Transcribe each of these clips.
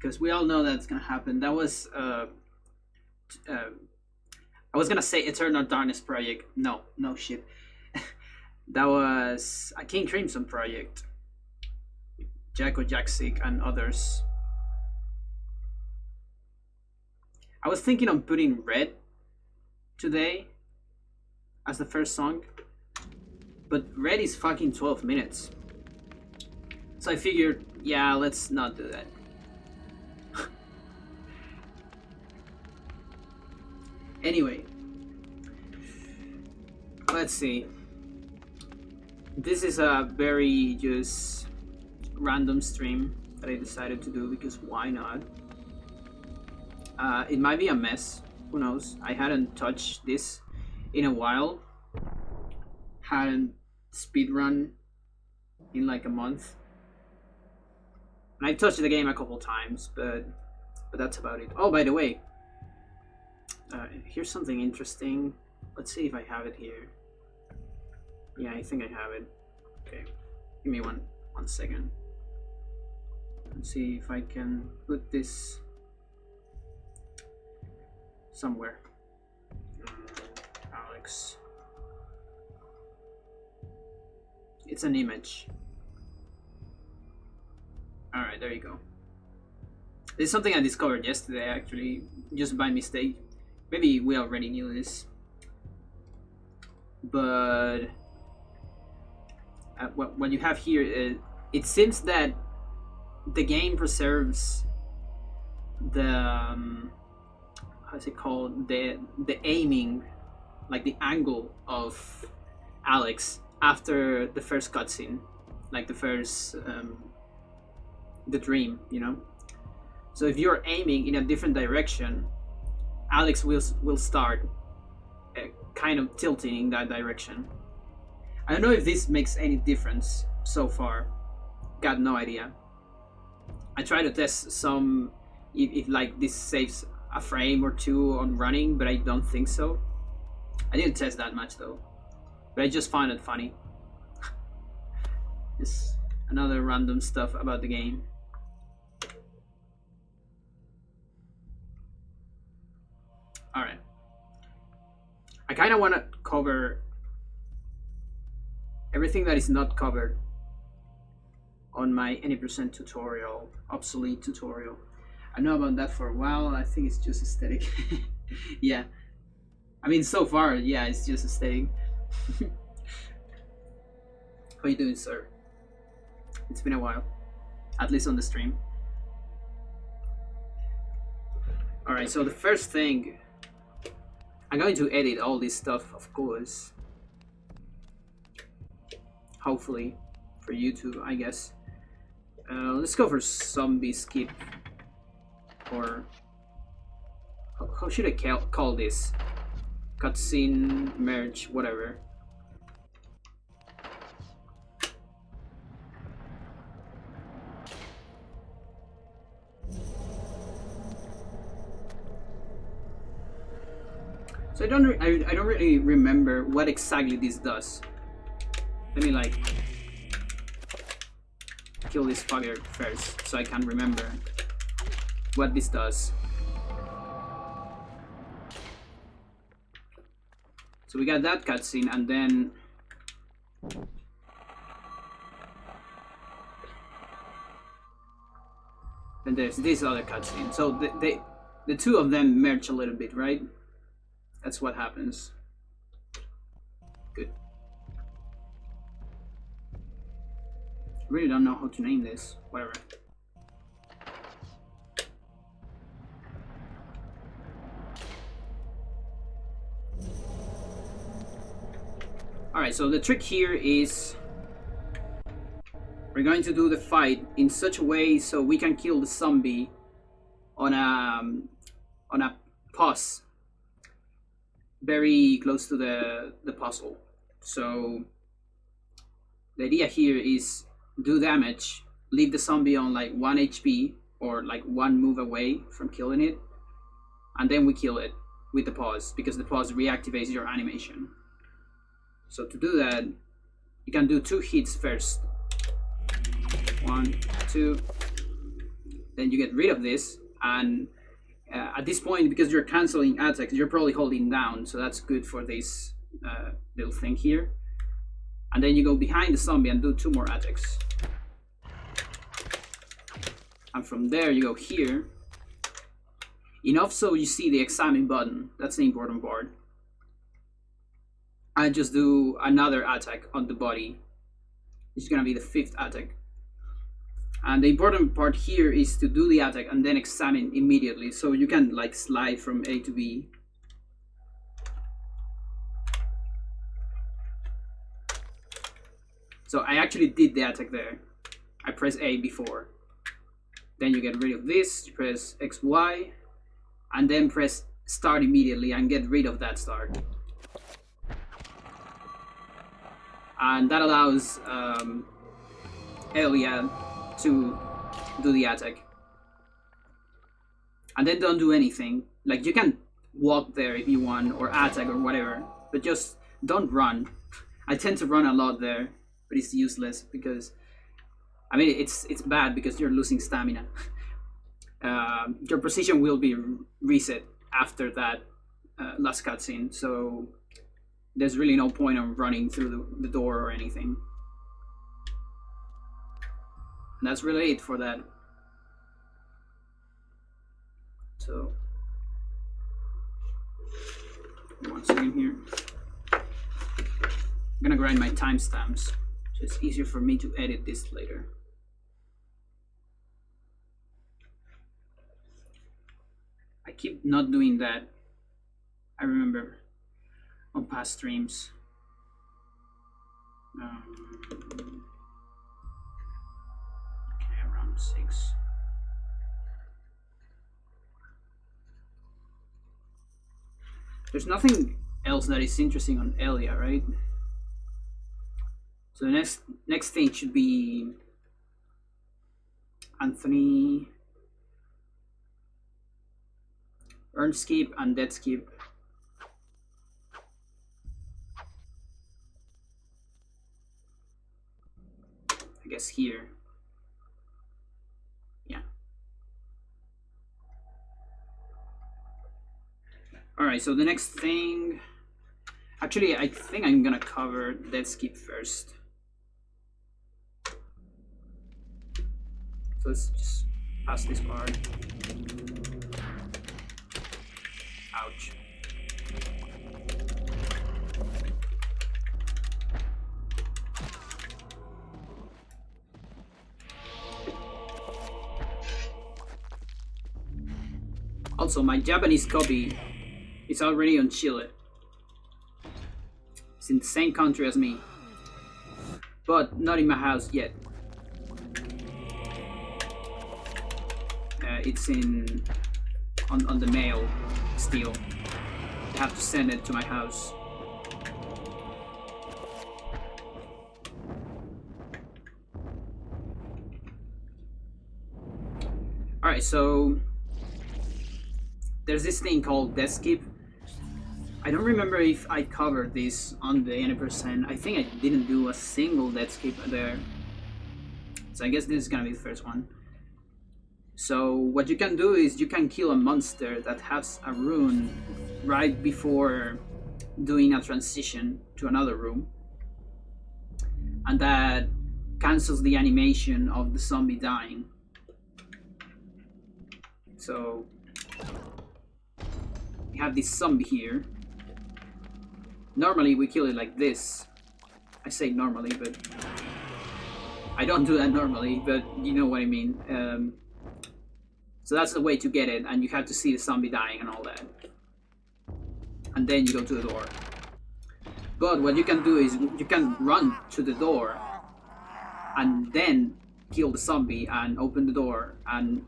because we all know that's gonna happen. That was I was gonna say Eternal Darkness project. No, no shit. That was a King Crimson project. Jacko Jaksic and others. I was thinking of putting Red today as the first song, but Red is fucking 12 minutes. So I figured, yeah, let's not do that. Anyway, let's see. This is a very just random stream that I decided to do because why not? It might be a mess, who knows? I hadn't touched this in a while. Hadn't speedrun in like a month. And I've touched the game a couple times, but that's about it. Oh, by the way, here's something interesting. Let's see if I have it here. Yeah, I think I have it. Okay, give me one second. Let's see if I can put this somewhere. Alex. It's an image. Alright, there you go. This is something I discovered yesterday, actually, just by mistake. Maybe we already knew this. But what you have here is, it seems that the game preserves the how's it called, the aiming, like the angle of Alex after the first cutscene, like the first the dream, you know. So if you're aiming in a different direction, Alex will start kind of tilting in that direction. I don't know if this makes any difference so far. Got no idea. I tried to test some if like this saves a frame or two on running, but I don't think so. I didn't test that much though, but I just found it funny. It's another random stuff about the game. Alright. I kind of want to cover everything that is not covered on my any percent tutorial, obsolete tutorial. I know about that for a while. I think it's just aesthetic. Yeah. I mean, so far, yeah, it's just aesthetic. How you doing, sir? It's been a while. At least on the stream. Alright, so the first thing, I'm going to edit all this stuff, of course. Hopefully, for YouTube, I guess. Let's go for zombie skip. Or how should I call this? Cutscene, merge, whatever. So I don't really remember what exactly this does. Let me like kill this fucker first so I can remember what this does. So we got that cutscene, and then there's this other cutscene. So the two of them merge a little bit, right? That's what happens. Good. Really don't know how to name this. Whatever. Alright, so the trick here is we're going to do the fight in such a way so we can kill the zombie on a pause very close to the puzzle. So the idea here is do damage, leave the zombie on like 1 HP or like 1 move away from killing it, and then we kill it with the pause, because the pause reactivates your animation. So to do that, you can do 2 hits first. 1, 2, then you get rid of this, and at this point, because you're canceling attacks, you're probably holding down, so that's good for this little thing here. And then you go behind the zombie and do 2 more attacks. And from there you go here. Enough so you see the examine button. That's the important part. And just do another attack on the body. It's gonna be the 5th attack. And the important part here is to do the attack and then examine immediately, so you can like slide from A to B. So I actually did the attack there. I press A before. Then you get rid of this, you press X, Y, and then press start immediately and get rid of that start. And that allows Ellia to do the attack. And then don't do anything. Like, you can walk there if you want, or attack or whatever, but just don't run. I tend to run a lot there, but it's useless because, I mean, it's bad because you're losing stamina. Your position will be reset after that last cutscene, so there's really no point on running through the door or anything. And that's really it for that. So, 1 second here. I'm gonna grind my timestamps, so it's easier for me to edit this later. I keep not doing that. I remember on past streams. Okay, around 6. There's nothing else that is interesting on Ellia, right? So the next thing should be Anthony, Earn skip and dead skip. I guess here. Yeah. Alright, so the next thing, actually I think I'm gonna cover dead skip first. So let's just pass this part. Ouch. Also, my Japanese copy is already on Chile. It's in the same country as me, but not in my house yet. It's on the mail still. I have to send it to my house. Alright, so there's this thing called death skip. I don't remember if I covered this on the 80%. I think I didn't do a single death skip there. So I guess this is gonna be the first one. So what you can do is you can kill a monster that has a rune right before doing a transition to another room, and that cancels the animation of the zombie dying. So we have this zombie here. Normally we kill it like this. I say normally, but I don't do that normally, but you know what I mean. So that's the way to get it, and you have to see the zombie dying and all that. And then you go to the door. But what you can do is you can run to the door and then kill the zombie and open the door, and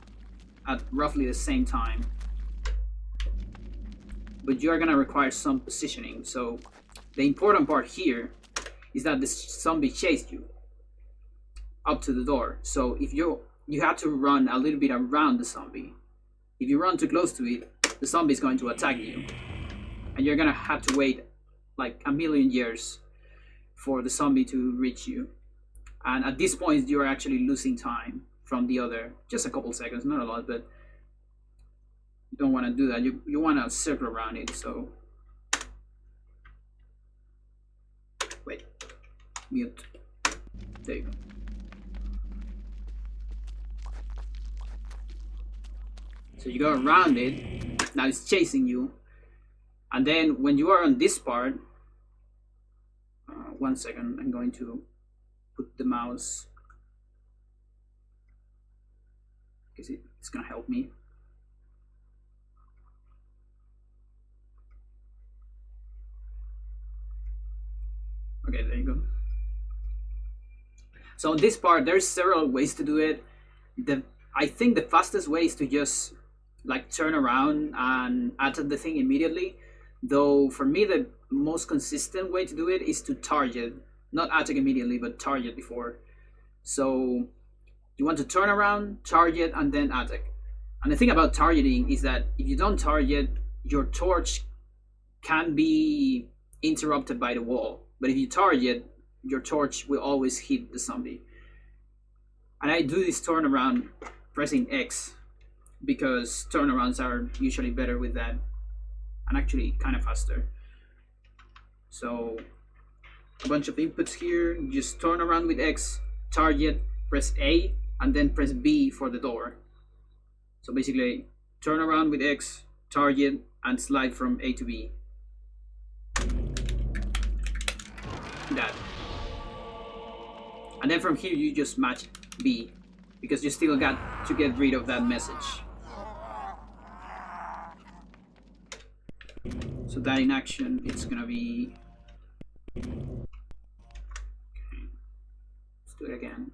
at roughly the same time. But you are gonna require some positioning. So the important part here is that the zombie chased you up to the door. So if you have to run a little bit around the zombie. If you run too close to it, the zombie is going to attack you, and you're gonna have to wait like 1,000,000 years for the zombie to reach you. And at this point, you're actually losing time. from the other. Just a couple seconds, not a lot, but you don't want to do that. You want to circle around it. So wait, mute. There you go. So you go around it. Now it's chasing you, and then when you are on this part, 1 second. I'm going to put the mouse because it's gonna help me. Okay, there you go. So on this part, there's several ways to do it. I think the fastest way is to just like turn around and attack the thing immediately. Though for me, the most consistent way to do it is to target, not attack immediately, but target before. So you want to turn around, target, and then attack. And the thing about targeting is that if you don't target, your torch can be interrupted by the wall. But if you target, your torch will always hit the zombie. And I do this turnaround pressing X because turnarounds are usually better with that, and actually kind of faster. So a bunch of inputs here. Just turn around with X, target, press A, and then press B for the door. So basically turn around with X, target, and slide from A to B. That. And then from here you just match B, because you still got to get rid of that message. So that in action, it's gonna be... Okay. Let's do it again.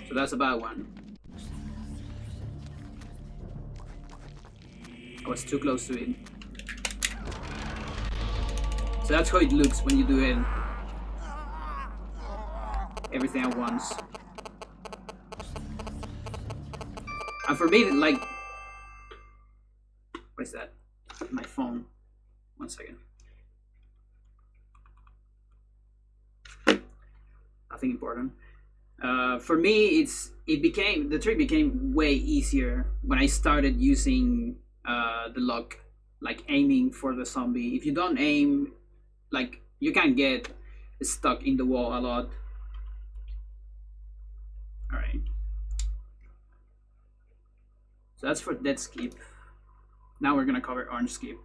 So that's a bad one. I was too close to it. So that's how it looks when you do it everything at once. And for me, like, what is that? My phone. 1 second. Nothing important. For me, the trick became way easier when I started using the lock, like aiming for the zombie. If you don't aim, like, you can get stuck in the wall a lot. Alright. So that's for dead skip. Now we're gonna cover orange skip.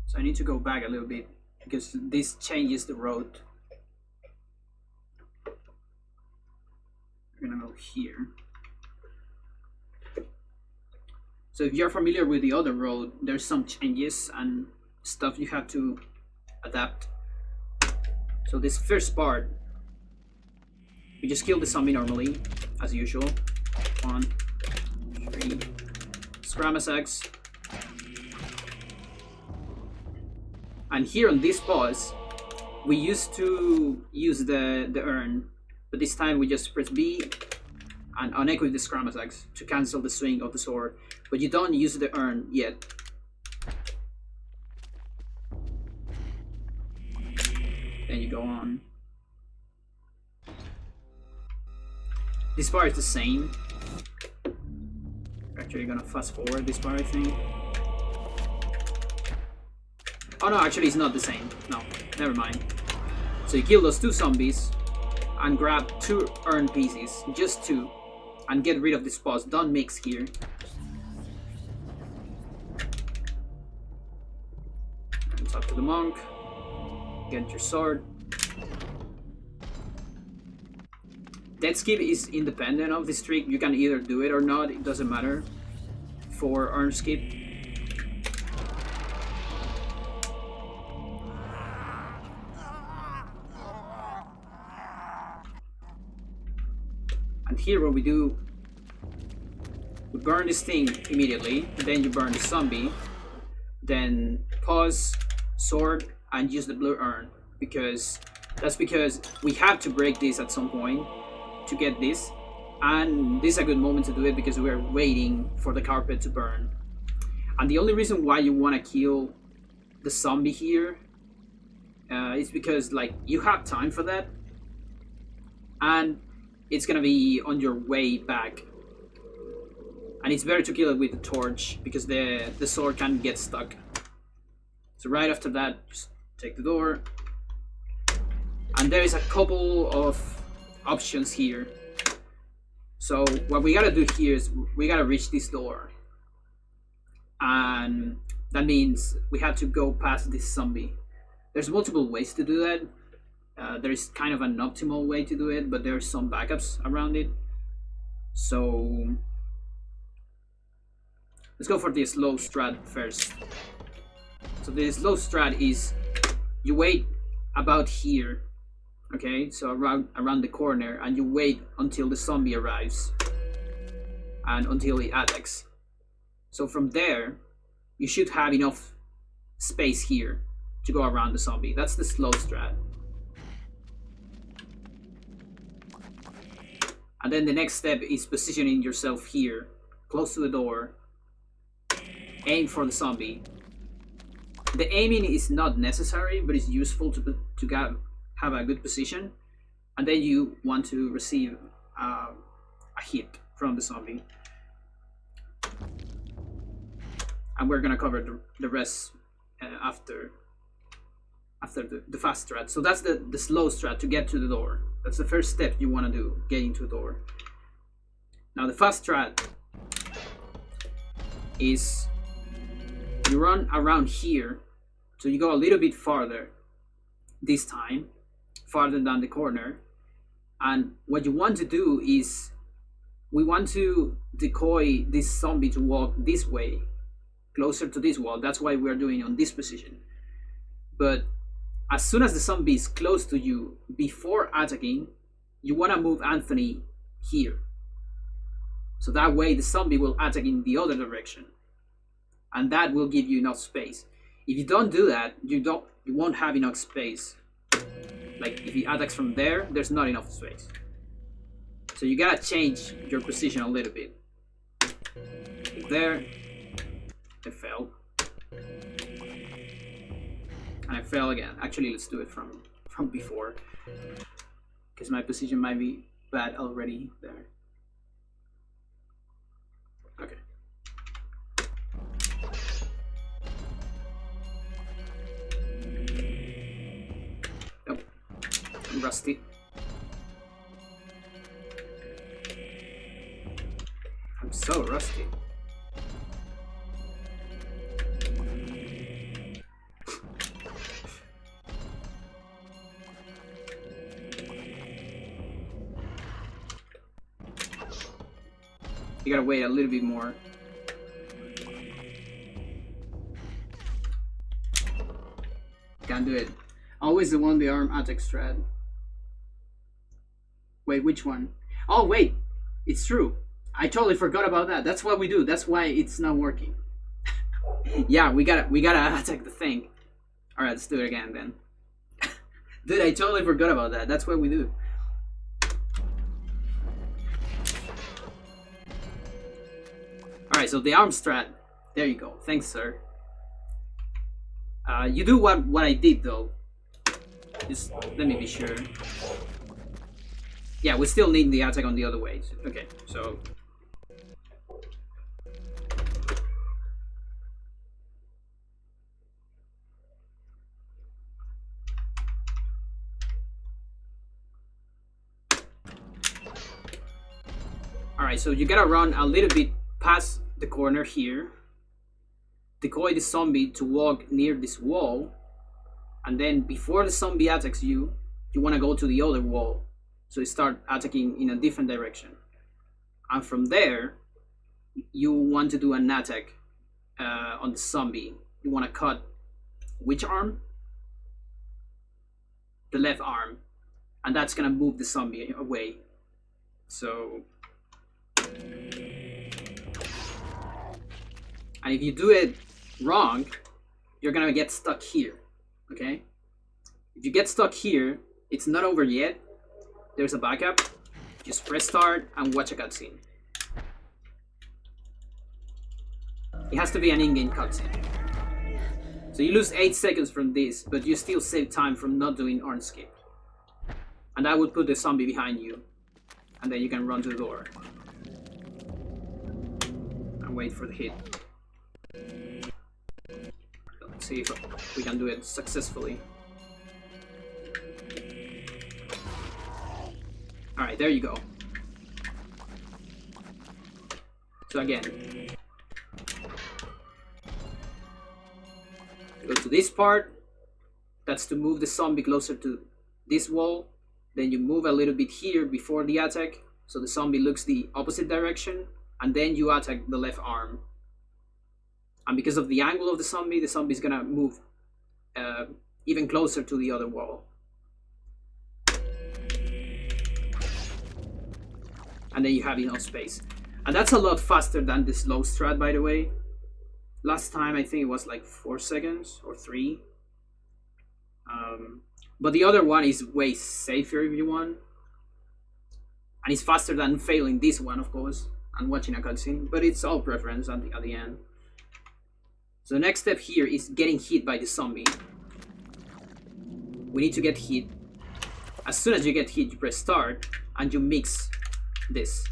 So I need to go back a little bit because this changes the road. We're gonna go here. So if you're familiar with the other road, there's some changes and stuff you have to adapt. So this first part, we just kill the zombie normally, as usual. 1, 3, Scramasax. And here on this pause, we used to use the urn, but this time we just press B and unequip the Scramasax to cancel the swing of the sword, but you don't use the urn yet. Then you go on. This part is the same. We're actually gonna fast forward this part, I think. Oh no, actually it's not the same. No, never mind. So you kill those 2 zombies and grab 2 urn pieces, just 2, and get rid of this pause. Don't mix here. And talk to the monk. Get your sword. Dead skip is independent of this trick. You can either do it or not, it doesn't matter. For urn skip. And here what we do, we burn this thing immediately, then you burn the zombie, then pause, sword, and use the blue urn, because we have to break this at some point to get this, and this is a good moment to do it because we are waiting for the carpet to burn. And the only reason why you want to kill the zombie here is because like you have time for that, and it's gonna be on your way back, and it's better to kill it with the torch because the sword can get stuck. So right after that, just take the door, and there is a couple of options here. So what we gotta do here is we gotta reach this door, and that means we have to go past this zombie. There's multiple ways to do that. There is kind of an optimal way to do it, but there are some backups around it. So let's go for the slow strat first. So the slow strat is you wait about here, okay? So around the corner, and you wait until the zombie arrives and until it attacks. So from there, you should have enough space here to go around the zombie. That's the slow strat. And then the next step is positioning yourself here, close to the door. Aim for the zombie. The aiming is not necessary, but it's useful to have a good position. And then you want to receive a hit from the zombie. And we're gonna cover the rest after the fast strat. So that's the slow strat to get to the door. That's the first step you want to do, getting to the door. Now the fast strat is you run around here, so you go a little bit farther this time, farther down the corner, and what you want to do is we want to decoy this zombie to walk this way, closer to this wall. That's why we're doing it on this position. But as soon as the zombie is close to you, before attacking, you want to move Anthony here. So that way the zombie will attack in the other direction. And that will give you enough space. If you don't do that, you won't have enough space. Like if he attacks from there, there's not enough space. So you gotta change your position a little bit. There, I fell. And I fell again. Actually, let's do it from before, because my position might be bad already there. Okay. Nope. I'm rusty. I'm so rusty. You gotta wait a little bit more. Can't do it. Always the one, the arm attack strat. Wait, which one? Oh wait, it's true. I totally forgot about that. That's what we do. That's why it's not working. Yeah, we gotta attack the thing. All right, let's do it again then. Dude, I totally forgot about that. That's what we do. Alright, so the arm strat. There you go. Thanks, sir. You do what I did, though. Just let me be sure. Yeah, we still need the attack on the other way. Okay, so... Alright, so you gotta run a little bit past the corner here, decoy the zombie to walk near this wall, and then before the zombie attacks you, you want to go to the other wall, so you start attacking in a different direction. And from there, you want to do an attack on the zombie. You want to cut which arm? The left arm, and that's gonna move the zombie away. So And if you do it wrong, you're gonna get stuck here. Okay? If you get stuck here, it's not over yet. There's a backup. Just press start and watch a cutscene. It has to be an in-game cutscene. So you lose 8 seconds from this, but you still save time from not doing arm skip. And that would put the zombie behind you. And then you can run to the door. And wait for the hit. Let's see if we can do it successfully. Alright, there you go. So again, go to this part. That's to move the zombie closer to this wall. Then you move a little bit here before the attack, so the zombie looks the opposite direction, and then you attack the left arm. And because of the angle of the zombie is gonna move even closer to the other wall. And then you have enough space. And that's a lot faster than the slow strat, by the way. Last time I think it was like 4 seconds or 3. But the other one is way safer if you want. And it's faster than failing this one, of course, and watching a cutscene. But it's all preference at the end. So the next step here is getting hit by the zombie. We need to get hit. As soon as you get hit, you press start and you mix this.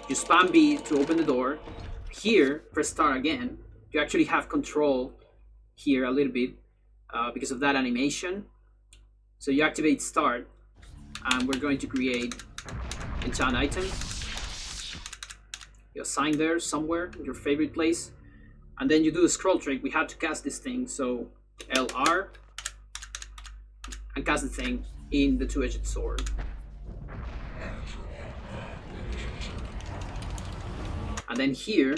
You spam B to open the door. Here, press start again. You actually have control here a little bit because of that animation. So you activate start, and we're going to create enchant item. You assign there somewhere, your favorite place, and then you do the scroll trick. We have to cast this thing, so LR, and cast the thing in the two-edged sword. And then here,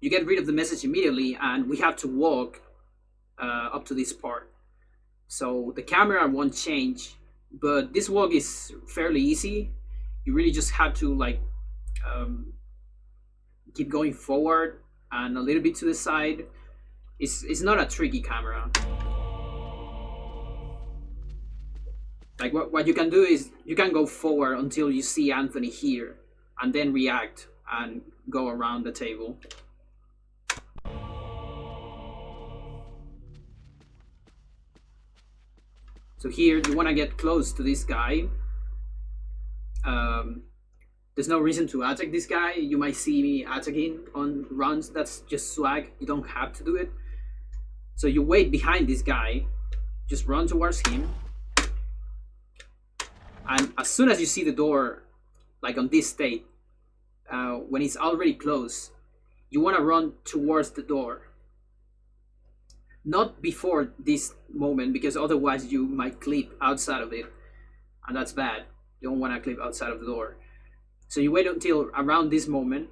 you get rid of the message immediately, and we have to walk up to this part. So the camera won't change, but this walk is fairly easy. You really just have to like keep going forward and a little bit to the side. It's not a tricky camera. Like what you can do is you can go forward until you see Anthony here, and then react and go around the table. So here you want to get close to this guy. There's no reason to attack this guy. You might see me attacking on runs. That's just swag. You don't have to do it. So you wait behind this guy. Just run towards him. And as soon as you see the door, like on this state, when it's already closed, you want to run towards the door. Not before this moment, because otherwise you might clip outside of it, and that's bad. You don't want to clip outside of the door. So you wait until around this moment,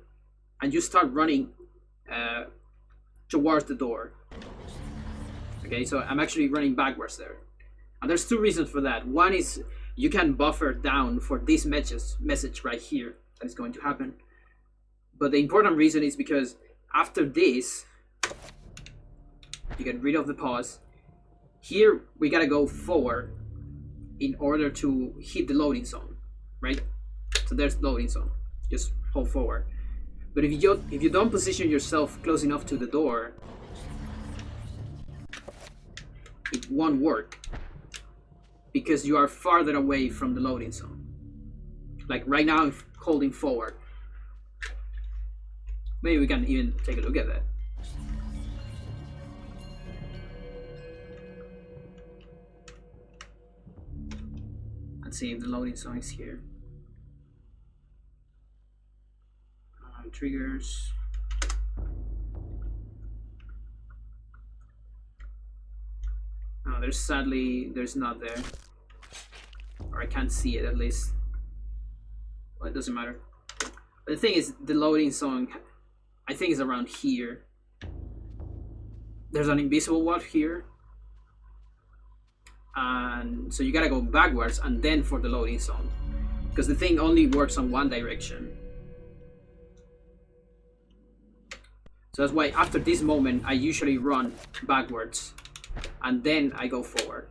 and you start running towards the door. Okay, so I'm actually running backwards there. And there's 2 reasons for that. One is you can buffer down for this message right here that is going to happen. But the important reason is because after this, you get rid of the pause. Here, we gotta go forward in order to hit the loading zone, right? So there's loading zone. Just hold forward. But if you don't position yourself close enough to the door, it won't work because you are farther away from the loading zone. Like right now, I'm holding forward. Maybe we can even take a look at that. Let's see if the loading zone is here. Triggers. No, there's not there. Or I can't see it at least. Well, it doesn't matter. But the thing is, the loading zone, I think, is around here. There's an invisible wall here. And so you gotta go backwards and then for the loading zone. Because the thing only works on one direction. So that's why after this moment, I usually run backwards and then I go forward.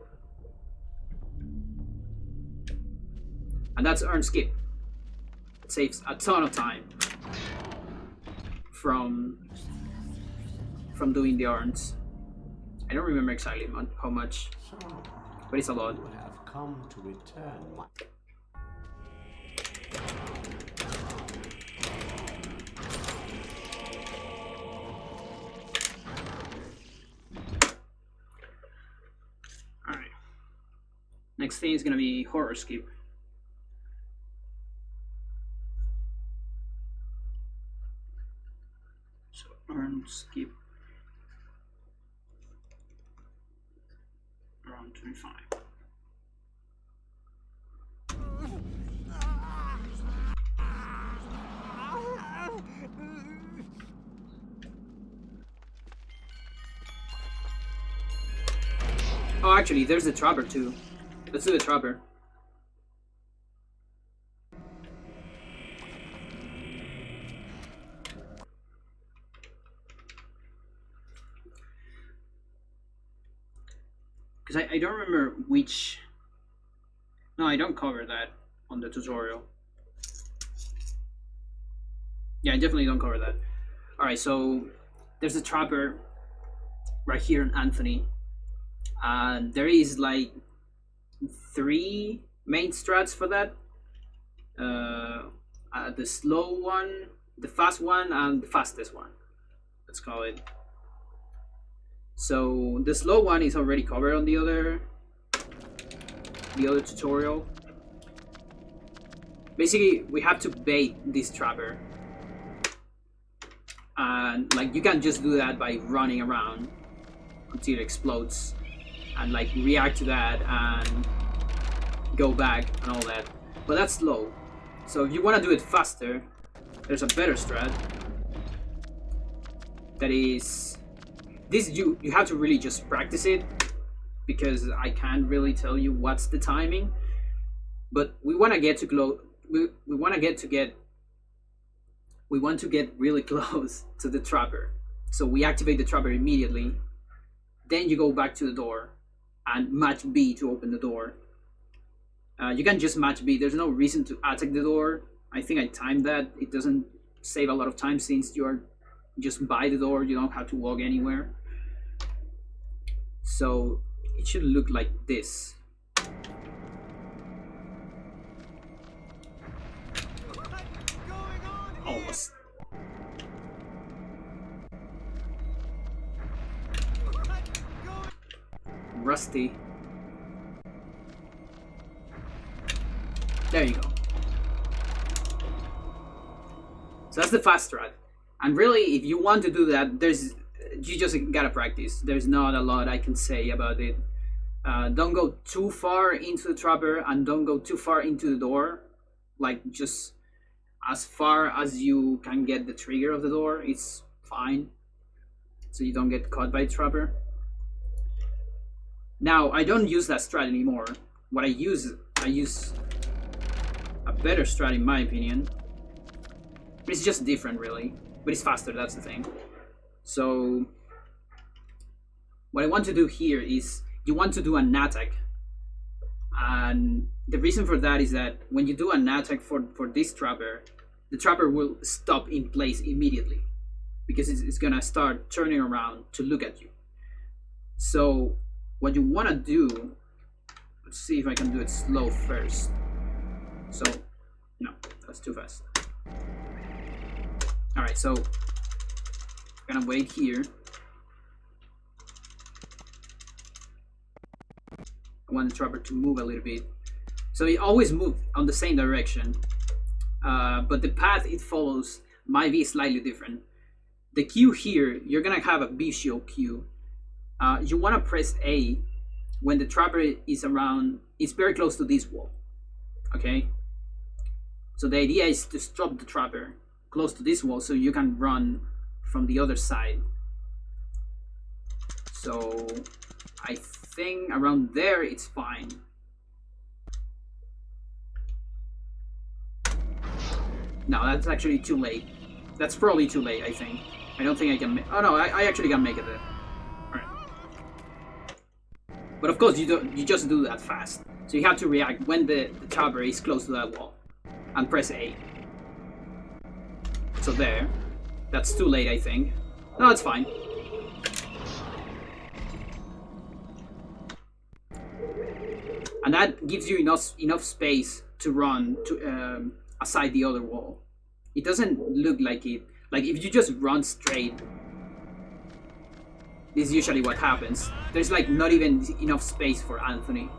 And that's earn skip. It saves a ton of time from doing the earns. I don't remember exactly how much, but it's a lot. You have come to return my... Alright. Next thing is gonna be horror skip. So earn skip around 25. Oh, actually, there's the trapper too. Let's do the trapper. Because I don't remember which... No, I don't cover that on the tutorial. Yeah, I definitely don't cover that. Alright, so there's a trapper right here in Anthony. There is like 3 main strats for that. The slow one, the fast one, and the fastest one. Let's call it. So the slow one is already covered on the other tutorial. Basically, we have to bait this trapper, and like you can just do that by running around until it explodes, and like react to that and go back and all that. But that's slow. So if you want to do it faster, there's a better strat. That is this. You have to really just practice it, because I can't really tell you what's the timing. But we want to get to close. We want to get really close to the trapper. So we activate the trapper immediately. Then you go back to the door and match B to open the door. You can just match B. There's no reason to attack the door. I think I timed that. It doesn't save a lot of time since you're just by the door. You don't have to walk anywhere. So it should look like this. Almost. Rusty. There you go. So that's the fast strat. And really, if you want to do that, you just gotta practice. There's not a lot I can say about it. Don't go too far into the trapper, and don't go too far into the door. Like, just as far as you can get the trigger of the door, it's fine. So you don't get caught by the trapper. Now, I don't use that strat anymore. What I use a better strat in my opinion. But it's just different really. But it's faster, that's the thing. So what I want to do here is you want to do an attack. And the reason for that is that when you do an attack for this trapper, the trapper will stop in place immediately, because it's gonna start turning around to look at you. So what you want to do, let's see if I can do it slow first. So no, that's too fast. Alright, so I'm gonna wait here. I want the trapper to move a little bit. So it always moves on the same direction, but the path it follows might be slightly different. The Q here, you're gonna have a visual Q. You want to press A when the trapper is around, it's very close to this wall. Okay? So the idea is to stop the trapper close to this wall so you can run from the other side. So I think around there it's fine. No, that's actually too late. That's probably too late, I think. I don't think I can make... Oh no, I actually can make it there. Alright. But of course, you just do that fast. So you have to react when the trapper is close to that wall. And press A. So there. That's too late, I think. No, it's fine. And that gives you enough space to run to aside the other wall. It doesn't look like it. Like if you just run straight, this is usually what happens. There's like not even enough space for Anthony.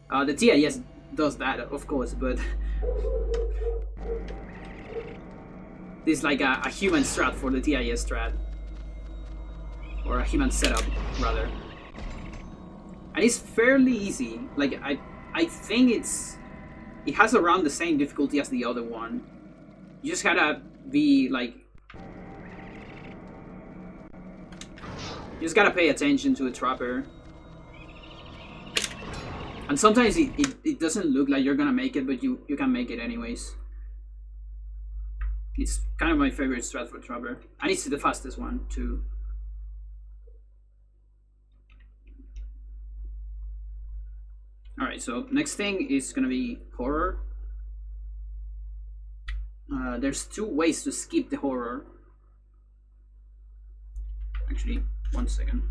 The TIS does that, of course, but this is like a human strat for the TIS strat, or a human setup rather. And it's fairly easy. Like I think it has around the same difficulty as the other one. You just gotta be like, you just gotta pay attention to a trapper. And sometimes it doesn't look like you're gonna make it, but you can make it anyways. It's kind of my favorite strat for trapper, and it's the fastest one too. Alright, so next thing is gonna be horror. There's two ways to skip the horror. Actually, 1 second.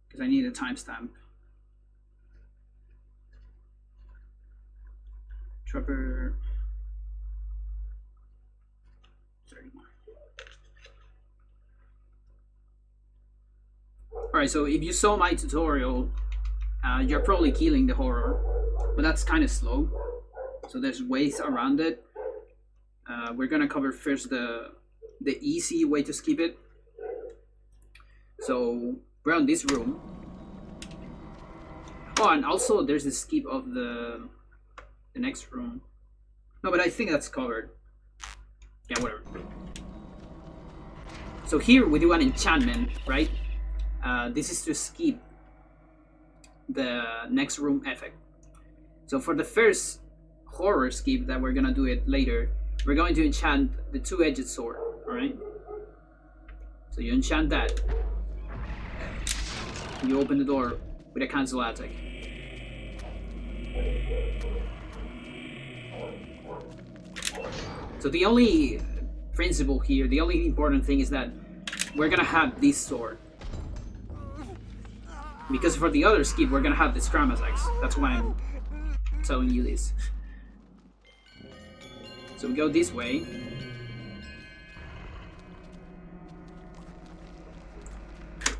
Because I need a timestamp. Trapper 31. Alright, so if you saw my tutorial, you're probably killing the horror, but that's kind of slow. So there's ways around it. We're gonna cover first the easy way to skip it. So we're on this room. Oh, and also there's the skip of the next room. No, but I think that's covered. Yeah, whatever. So here we do an enchantment, right? This is to skip the next room effect. So for the first horror skip that we're gonna do it later, we're going to enchant the two-edged sword, alright? So you enchant that. You open the door with a cancel attack. So the only principle here, the only important thing is that we're gonna have this sword. Because for the other skip, we're gonna have the scram attacks. That's why I'm telling you this. So we go this way.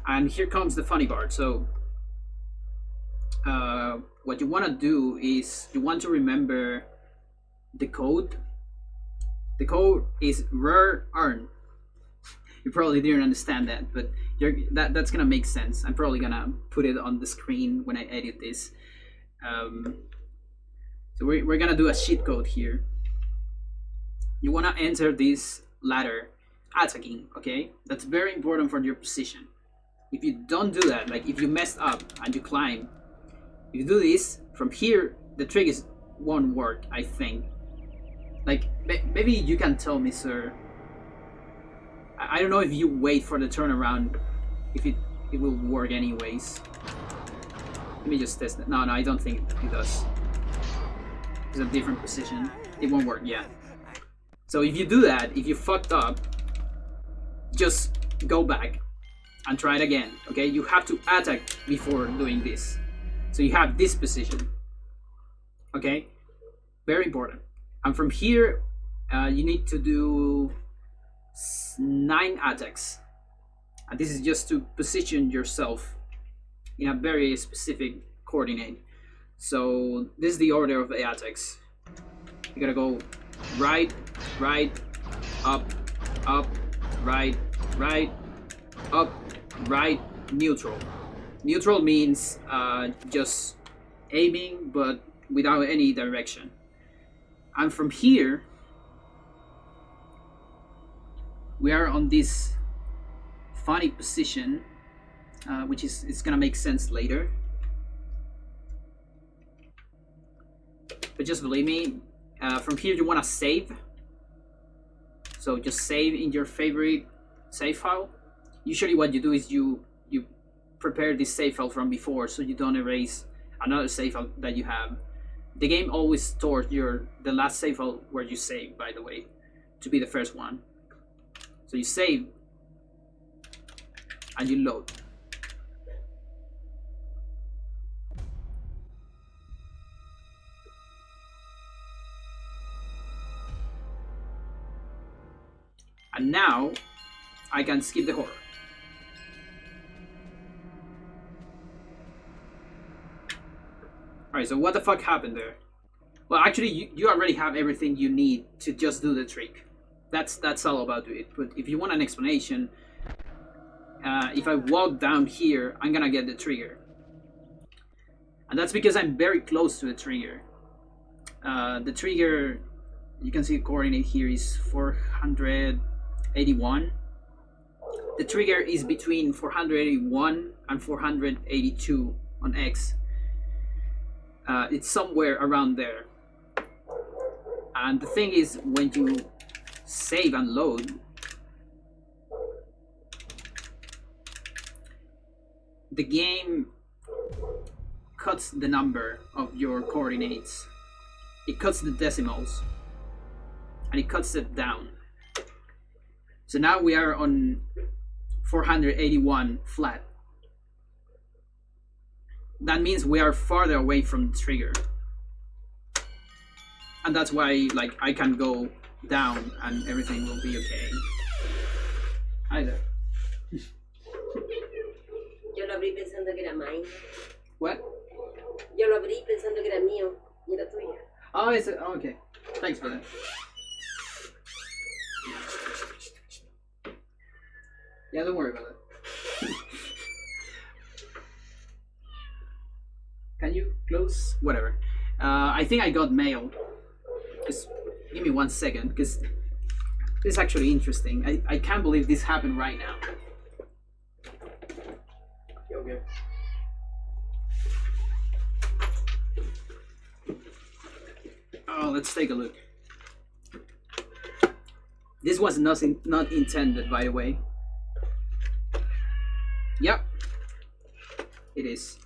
And here comes the funny part. So what you want to do is you want to remember the code. The code is rare earn. You probably didn't understand that, but that's gonna make sense. I'm probably gonna put it on the screen when I edit this. So we're gonna do a cheat code here. You wanna enter this ladder attacking, okay? That's very important for your position. If you don't do that, like if you messed up and you climb, if you do this from here, the trick won't work, I think. Like maybe you can tell me, sir. I don't know if you wait for the turnaround, if it will work anyways. Let me just test it. No, I don't think it does. It's a different position. It won't work, yeah. So if you do that, if you fucked up, just go back and try it again, okay? You have to attack before doing this. So you have this position, okay? Very important. And from here, you need to do 9 attacks. And this is just to position yourself in a very specific coordinate. So this is the order of the attacks. You gotta go right, up, right, up, right, neutral. Neutral means just aiming but without any direction. And from here, we are on this funny position, which is gonna make sense later. But just believe me, From here you want to save. So just save in your favorite save file. Usually what you do is you prepare this save file from before, so you don't erase another save file that you have. The game always stores the last save file where you save, by the way, to be the first one. So you save and you load. And now I can skip the horror. Alright, so what the fuck happened there? Well, actually, you already have everything you need to just do the trick. That's all about it. But if you want an explanation, if I walk down here, I'm gonna get the trigger. And that's because I'm very close to the trigger. The trigger, you can see the coordinate here is 481. The trigger is between 481 and 482 on X. It's somewhere around there. And the thing is, when you save and load, the game cuts the number of your coordinates. It cuts the decimals and it cuts it down. So now we are on 481 flat. That means we are farther away from the trigger. And that's why, like, I can go down and everything will be okay. Hi there. Yo lo abrí pensando que era mine. What? Yo lo abrí pensando que era mío y era tuyo. Oh, is it? Oh, okay. Thanks for that. Yeah, don't worry about it. Can you close? Whatever. I think I got mail. Just give me 1 second, because this is actually interesting. I can't believe this happened right now. Okay. Oh, let's take a look. This was not intended, by the way. Yep, it is.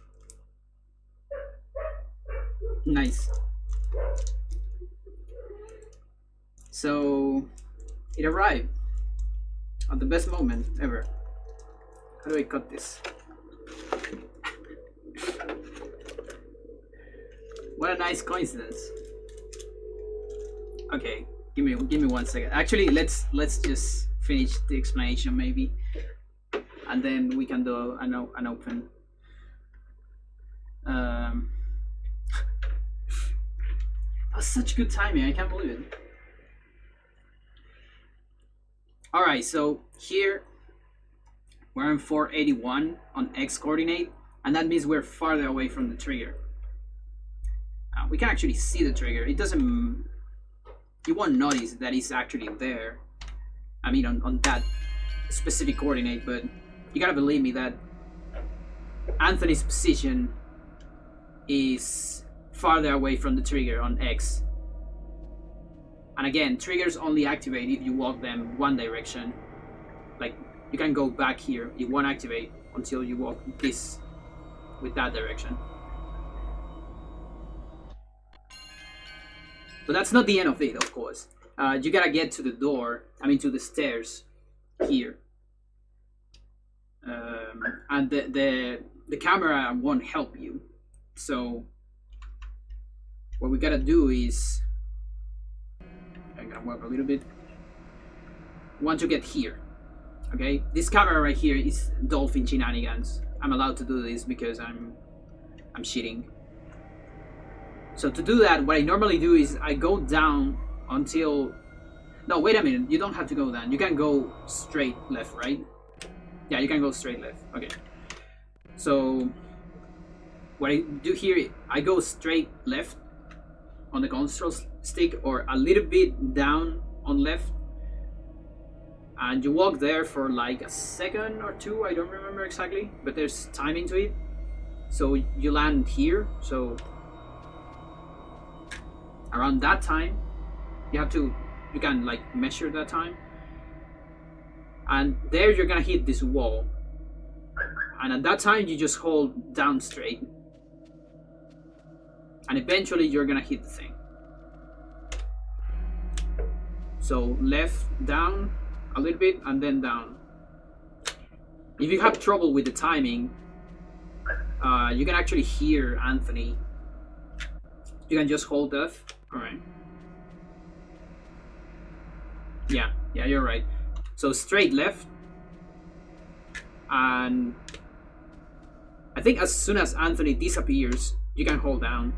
Nice. So it arrived at the best moment ever. How do I cut this? What a nice coincidence. Okay, give me 1 second. Actually, let's just finish the explanation maybe, and then we can do an open. That's such good timing. I can't believe it. All right, so here we're in 481 on X coordinate, and that means we're farther away from the trigger. We can actually see the trigger. It doesn't. You won't notice that it's actually there. I mean, on that specific coordinate, but you gotta believe me that Anthony's position is farther away from the trigger on X. And again, triggers only activate if you walk them one direction. Like, you can go back here, it won't activate until you walk this with that direction. But that's not the end of it, of course. You gotta get to the door, to the stairs here. And the camera won't help you. So what we gotta do is, I'm gonna work a little bit. Want to get here, okay? This camera right here is dolphin shenanigans. I'm allowed to do this because I'm cheating. So to do that, what I normally do is I go down until... No, wait a minute. You don't have to go down. You can go straight left, right? Yeah, you can go straight left. Okay. So what I do here, I go straight left on the control stick, or a little bit down on left. And you walk there for like a second or two. I don't remember exactly, but there's timing to it. So you land here. So around that time, You can like measure that time, and there you're gonna hit this wall, and at that time you just hold down straight, and eventually you're gonna hit the thing. So left, down a little bit, and then down. If you have trouble with the timing, you can actually hear Anthony. You can just hold F. Alright. Yeah, you're right. So straight left. And I think as soon as Anthony disappears, you can hold down.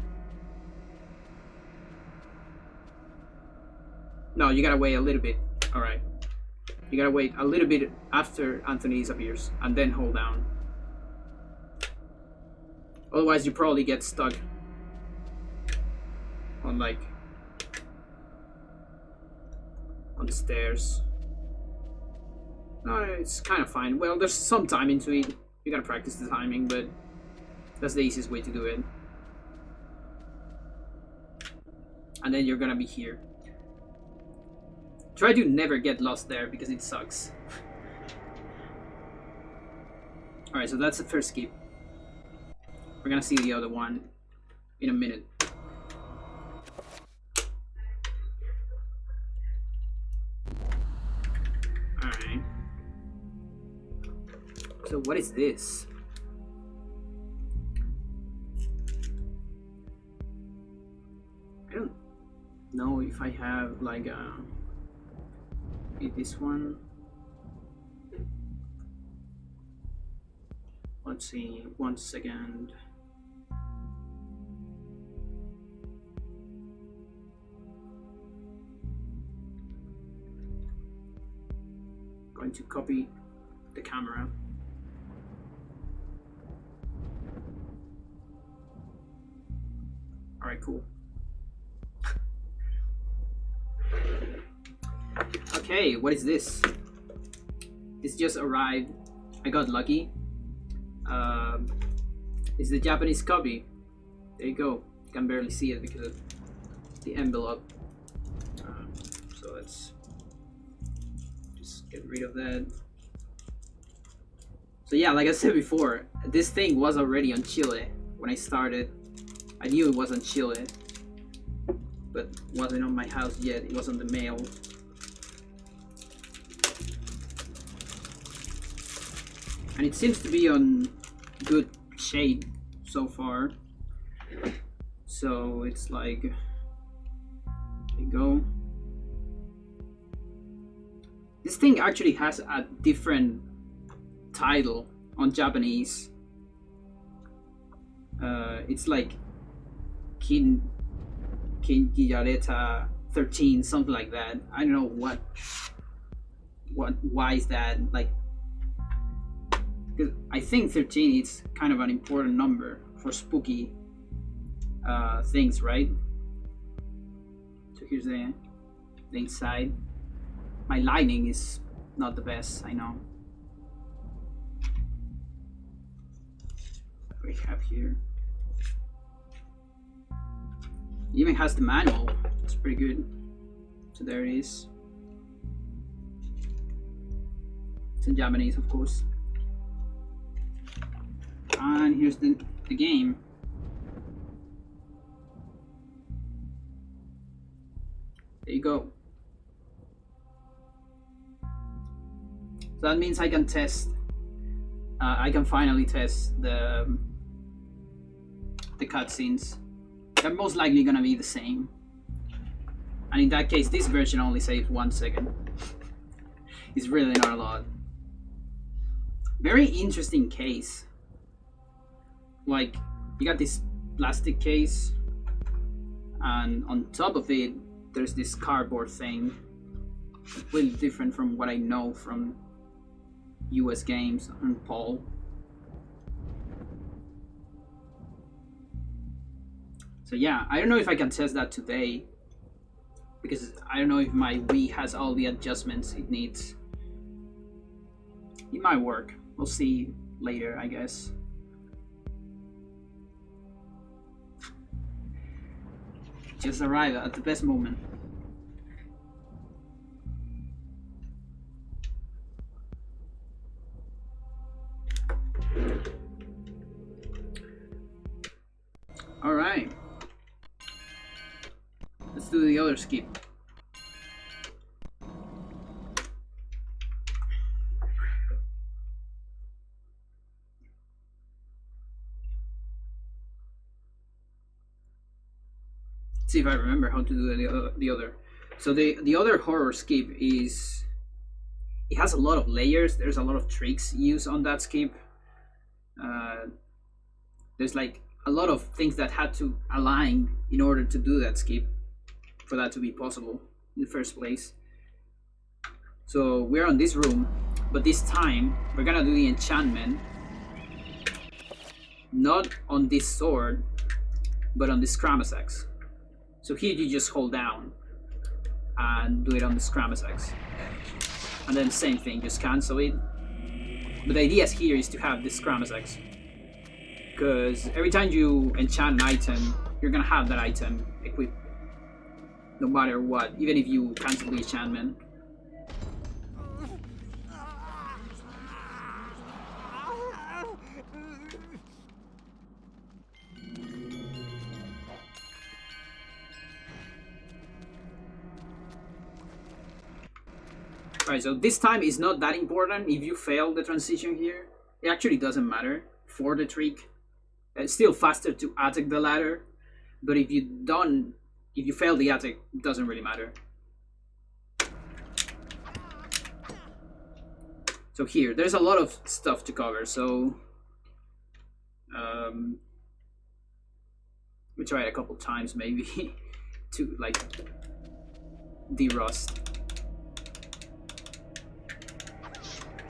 No, you gotta wait a little bit. Alright. You gotta wait a little bit after Anthony disappears and then hold down. Otherwise you probably get stuck on like on the stairs. No, it's kind of fine. Well, there's some timing to it. You gotta practice the timing, but that's the easiest way to do it. And then you're gonna be here. Try to never get lost there because it sucks. Alright, so that's the first skip. We're gonna see the other one in a minute. Alright. So what is this? I don't know if I have like a... this one. Let's see, 1 second. Going to copy the camera. Alright, cool. Okay, what is this? This just arrived. I got lucky. It's the Japanese copy. There you go. You can barely see it because of the envelope. So let's just get rid of that. So yeah, like I said before, this thing was already on Chile when I started. I knew it was on Chile, but wasn't on my house yet. It was on the mail. And it seems to be on good shape so far. So it's like, there you go. This thing actually has a different title on Japanese. It's like Kinjireta 13, something like that. I don't know why is that, like, because I think 13 is kind of an important number for spooky things, right? So here's the inside. My lighting is not the best, I know. What do we have here? It even has the manual. It's pretty good. So there it is. It's in Japanese, of course. And here's the game. There you go. So that means I can test. I can finally test the cutscenes. They're most likely gonna be the same. And in that case, this version only saves 1 second. It's really not a lot. Very interesting case. Like, you got this plastic case, and on top of it, there's this cardboard thing. Completely different from what I know from US games and Paul. So yeah, I don't know if I can test that today, because I don't know if my Wii has all the adjustments it needs. It might work. We'll see later, I guess. Just arrived at the best moment. other skip. Let's see if I remember how to do the other. So the other horror skip is, it has a lot of layers. There's a lot of tricks used on that skip. There's like a lot of things that had to align in order to do that skip for that to be possible in the first place. So we're on this room, but this time we're gonna do the enchantment not on this sword, but on the Scramus axe. So here you just hold down and do it on the Scramus axe, and then same thing, just cancel it. But the idea here is to have the Scramus axe, because every time you enchant an item, you're gonna have that item equipped no matter what, even if you cancel the enchantment. Alright, so this time is not that important. If you fail the transition here, it actually doesn't matter for the trick. It's still faster to attack the ladder, but if you fail the attack, it doesn't really matter. So here, there's a lot of stuff to cover, so we try it a couple times maybe to like de-rust.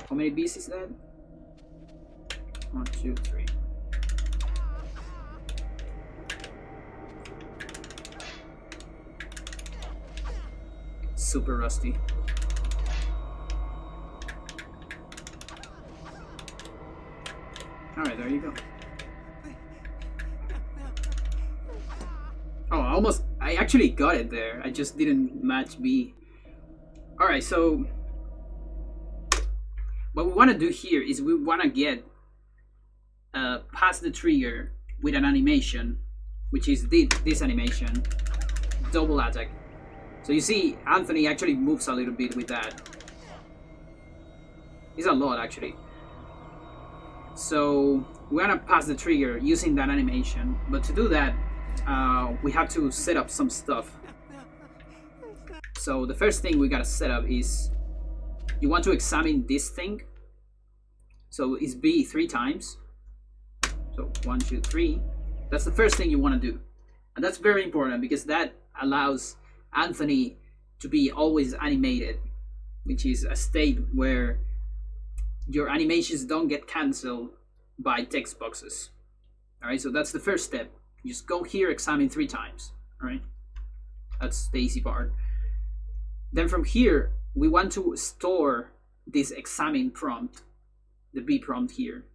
How many beasts is that? 1, 2, 3. Super rusty. Alright, there you go. Oh, I actually got it there. I just didn't match B. Alright, so what we want to do here is we want to get past the trigger with an animation, which is this animation, double attack. So you see Anthony actually moves a little bit with that. It's a lot actually. So we want to pass the trigger using that animation, but to do that we have to set up some stuff. So the first thing we gotta set up is, you want to examine this thing. So it's B 3 times. So 1, 2, 3. That's the first thing you want to do. And that's very important because that allows Anthony to be always animated, which is a state where your animations don't get cancelled by text boxes. Alright, so that's the first step. You just go here, examine 3 times. Alright, that's the easy part. Then from here, we want to store this examine prompt, the B prompt here.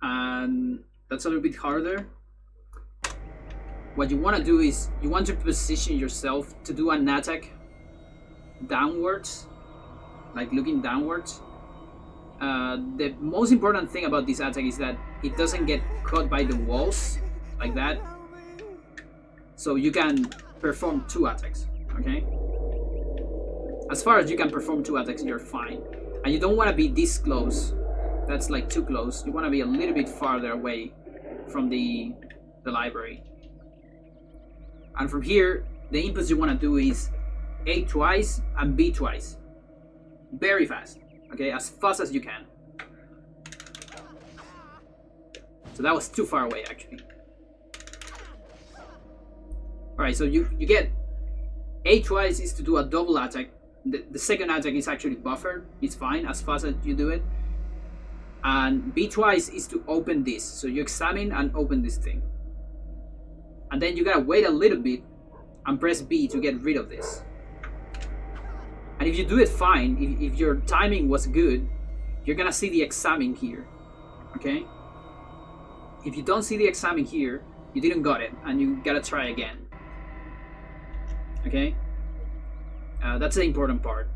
And that's a little bit harder. What you want to do is, you want to position yourself to do an attack downwards, like looking downwards. The most important thing about this attack is that it doesn't get caught by the walls, like that. So you can perform 2 attacks, okay? As far as you can perform 2 attacks, you're fine. And you don't want to be this close. That's like too close. You want to be a little bit farther away from the library. And from here, the inputs you want to do is A twice and B twice. Very fast. Okay, as fast as you can. So that was too far away actually. Alright, so you get A twice is to do a double attack. The second attack is actually buffered. It's fine as fast as you do it. And B twice is to open this. So you examine and open this thing. And then you gotta wait a little bit and press B to get rid of this. And if you do it fine, if your timing was good, you're gonna see the examine here. Okay? If you don't see the examine here, you didn't got it and you gotta try again. Okay? That's the important part,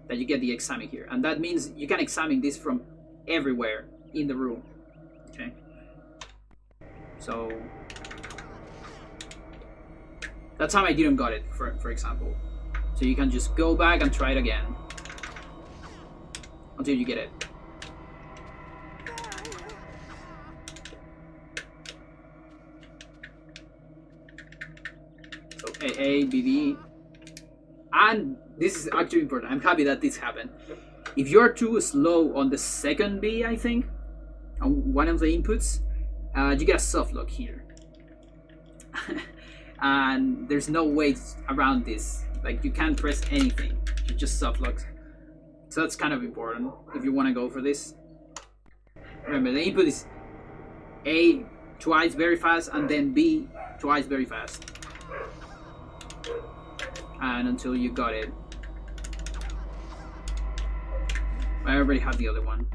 that you get the examine here. And that means you can examine this from everywhere in the room. Okay? So That time I didn't got it, for example. So you can just go back and try it again until you get it. So AA, BB, and this is actually important. I'm happy that this happened. If you're too slow on the second B, I think, on one of the inputs, you get a soft lock here. And there's no way around this. Like, you can't press anything. You just soft lock. So that's kind of important if you want to go for this. Remember, the input is A twice very fast and then B twice very fast. And until you got it. I already have the other one.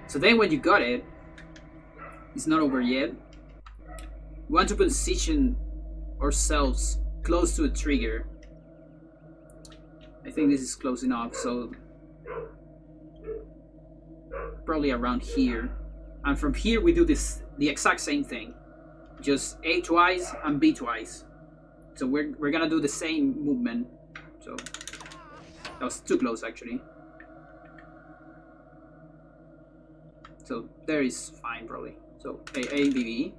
So then when you got it, it's not over yet. We want to position ourselves close to a trigger. I think this is close enough, so probably around here. And from here we do the exact same thing. Just A twice and B twice. So we're gonna do the same movement. So that was too close actually. So there is fine probably. So A, B, B.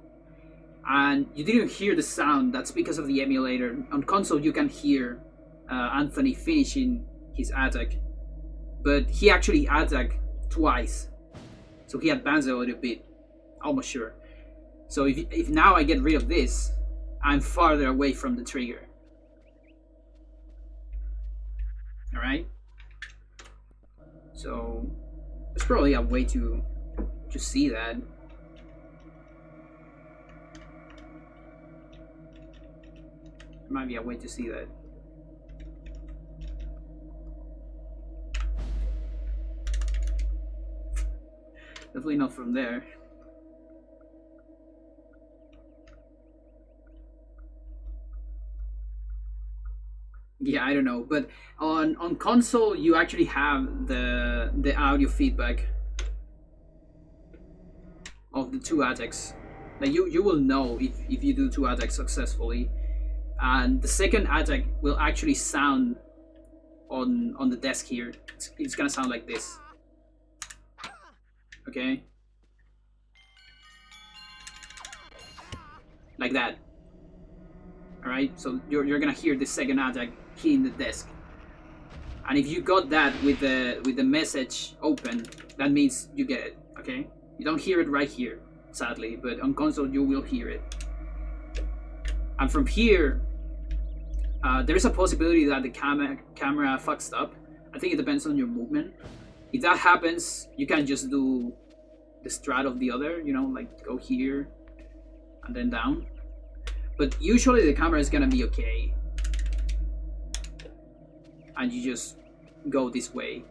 And you didn't hear the sound. That's because of the emulator. On console you can hear Anthony finishing his attack, but he actually attacked twice, so he advanced a little bit, almost sure. So if now I get rid of this, I'm farther away from the trigger. All right. So there's probably a way to see that. There might be a way to see that. Definitely not from there. Yeah, I don't know, but on console you actually have the audio feedback of the two attacks. Like you will know if you do two attacks successfully, and the second attack will actually sound on the desk here. It's gonna sound like this. Okay, like that. All right, so you're gonna hear the second attack hitting the desk, and if you got that with the message open, that means you get it. Okay, you don't hear it right here, sadly, but on console you will hear it. And from here, there is a possibility that the camera fucks up. I think it depends on your movement. If that happens, you can just do the strat of the other, you know, like go here and then down. But usually the camera is gonna be okay. And you just go this way.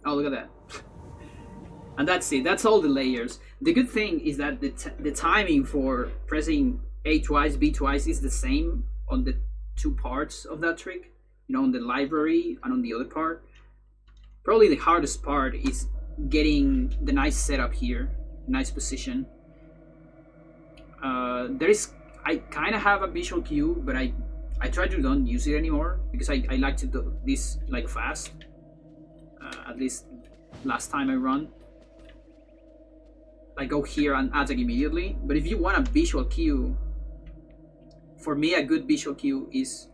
Oh, look at that. And that's it. That's all the layers. The good thing is that the timing for pressing A twice, B twice is the same on the two parts of that trick, you know, on the library and on the other part. Probably the hardest part is getting the nice setup here, nice position. I kind of have a visual cue, but I try to don't use it anymore because I like to do this like fast. At least last time I run, I go here and attack immediately. But if you want a visual cue, for me a good visual cue is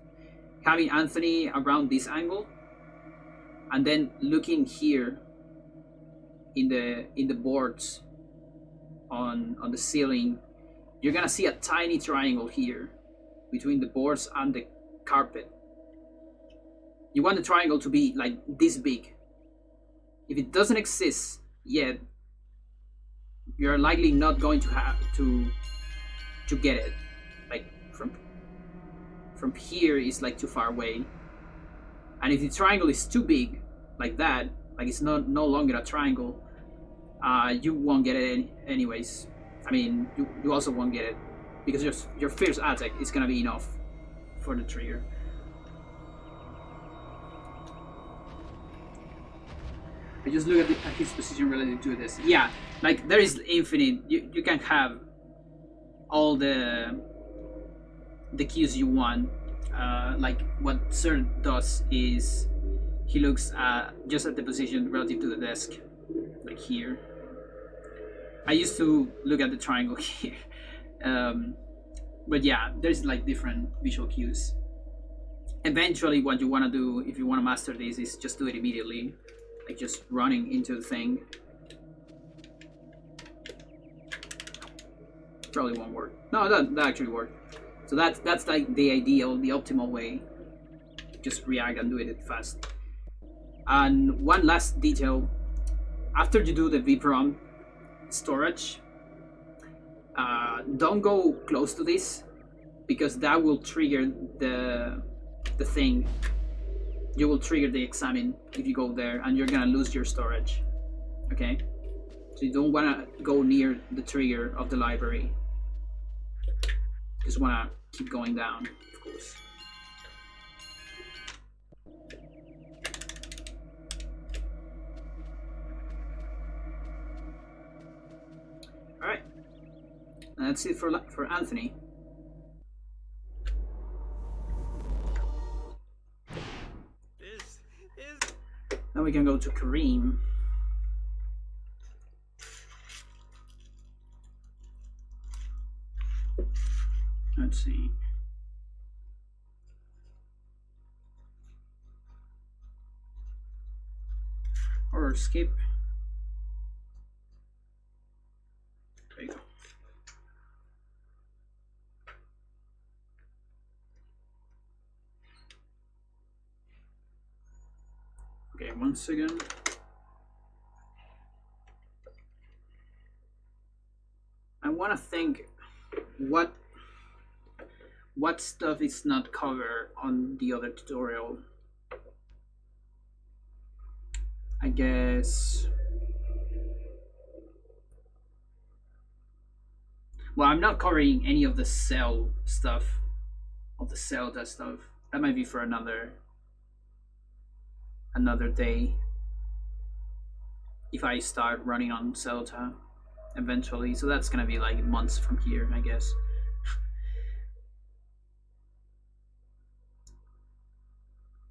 having Anthony around this angle and then looking here in the boards on the ceiling. You're gonna see a tiny triangle here between the boards and the carpet. You want the triangle to be like this big. If it doesn't exist yet, you're likely not going to have to get it. Like from here is like too far away. And if the triangle is too big, like that, like it's no longer a triangle, you won't get it anyways. I mean, you also won't get it because your first attack is gonna be enough for the trigger. I just look at his position relative to this. Yeah, like there is infinite. You can have all the cues you want. Like what Sir does is he looks just at the position relative to the desk, like here. I used to look at the triangle here, but yeah, there's like different visual cues. Eventually, what you want to do if you want to master this is just do it immediately, like just running into the thing. Probably won't work. No, that actually worked. So that's like the ideal, the optimal way. Just react and do it fast. And one last detail: after you do the VPROM storage, don't go close to this, because that will trigger the thing. You will trigger the examine if you go there, and you're gonna lose your storage. Okay, so you don't wanna go near the trigger of the library. Just wanna keep going down, of course. All right, and that's it for Anthony. Now we can go to Karim. Let's see. Or skip. There you go. Okay, 1 second. I want to think what stuff is not covered on the other tutorial. I guess. Well, I'm not covering any of the cell stuff, of the Zelda stuff. That might be for another day, if I start running on Zelda eventually. So that's gonna be like months from here, I guess.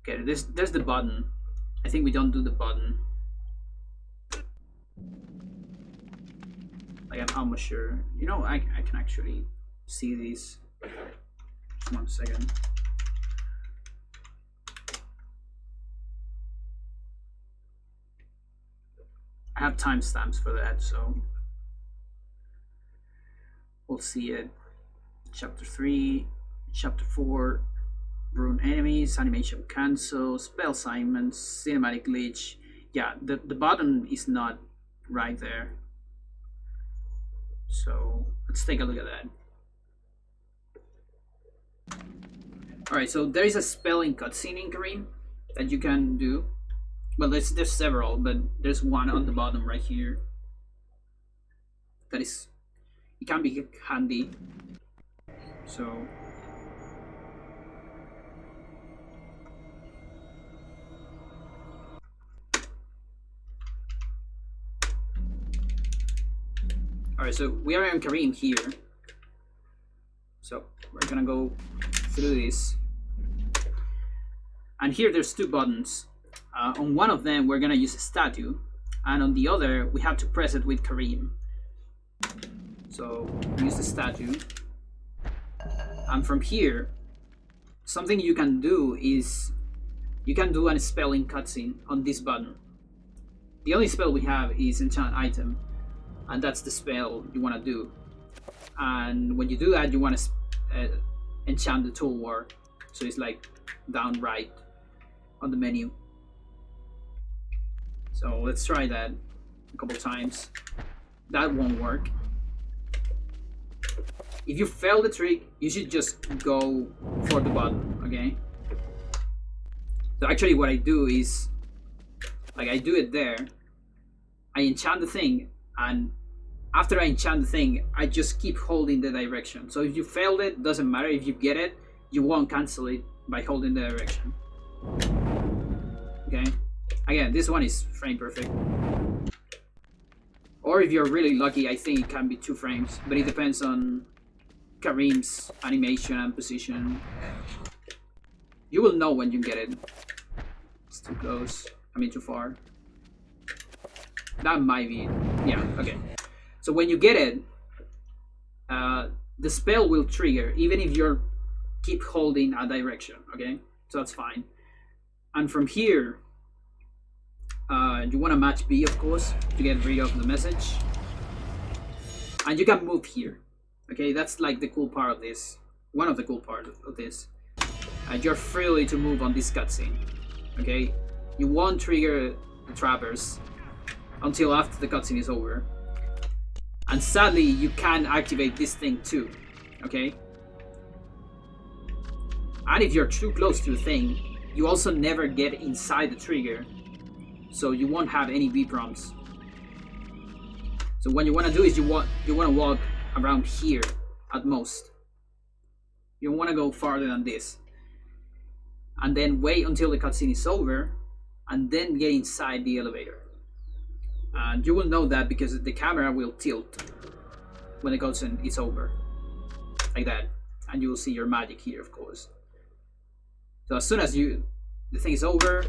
Okay, there's the button. I think we don't do the button. Like, I'm almost sure. You know, I can actually see these. Just 1 second. I have timestamps for that, so we'll see it. Chapter 3, Chapter 4, Rune enemies, animation cancel, spell assignments, cinematic glitch. Yeah, the button is not right there. So let's take a look at that. Alright, so there is a spelling cutscene in Karim that you can do. Well, there's several, but there's one on the bottom right here. That is, it can be handy. So alright, so we are in Karim here. So we're gonna go through this. And here there's 2 buttons. On one of them we're gonna use a statue, and on the other we have to press it with Karim. So use the statue. And from here, something you can do is you can do a spelling cutscene on this button. The only spell we have is enchant item, and that's the spell you want to do. And when you do that, you want to enchant the tool war, so it's like down right on the menu. So let's try that a couple times. That won't work. If you fail the trick, you should just go for the button, okay? So actually what I do is, like, I do it there, I enchant the thing, and after I enchant the thing, I just keep holding the direction. So if you failed it, doesn't matter. If you get it, you won't cancel it by holding the direction. Okay? Again, this one is frame perfect. Or if you're really lucky, I think it can be 2 frames, but it depends on Karim's animation and position. You will know when you get it. It's too close. I mean, too far. That might be... Yeah, okay. So when you get it, the spell will trigger, even if you're keep holding a direction, okay? So that's fine. And from here, you want to match B, of course, to get rid of the message. And you can move here, okay? That's like the cool part of this. One of the cool parts of this. You're free to move on this cutscene, okay? You won't trigger the trappers until after the cutscene is over. And sadly, you can activate this thing too, okay? And if you're too close to the thing, you also never get inside the trigger, so you won't have any B prompts. So what you want to do is you want to walk around here at most. You don't want to go farther than this. And then wait until the cutscene is over, and then get inside the elevator. And you will know that because the camera will tilt when the cutscene is over, like that, and you will see your magic here, of course. So as soon as the thing is over,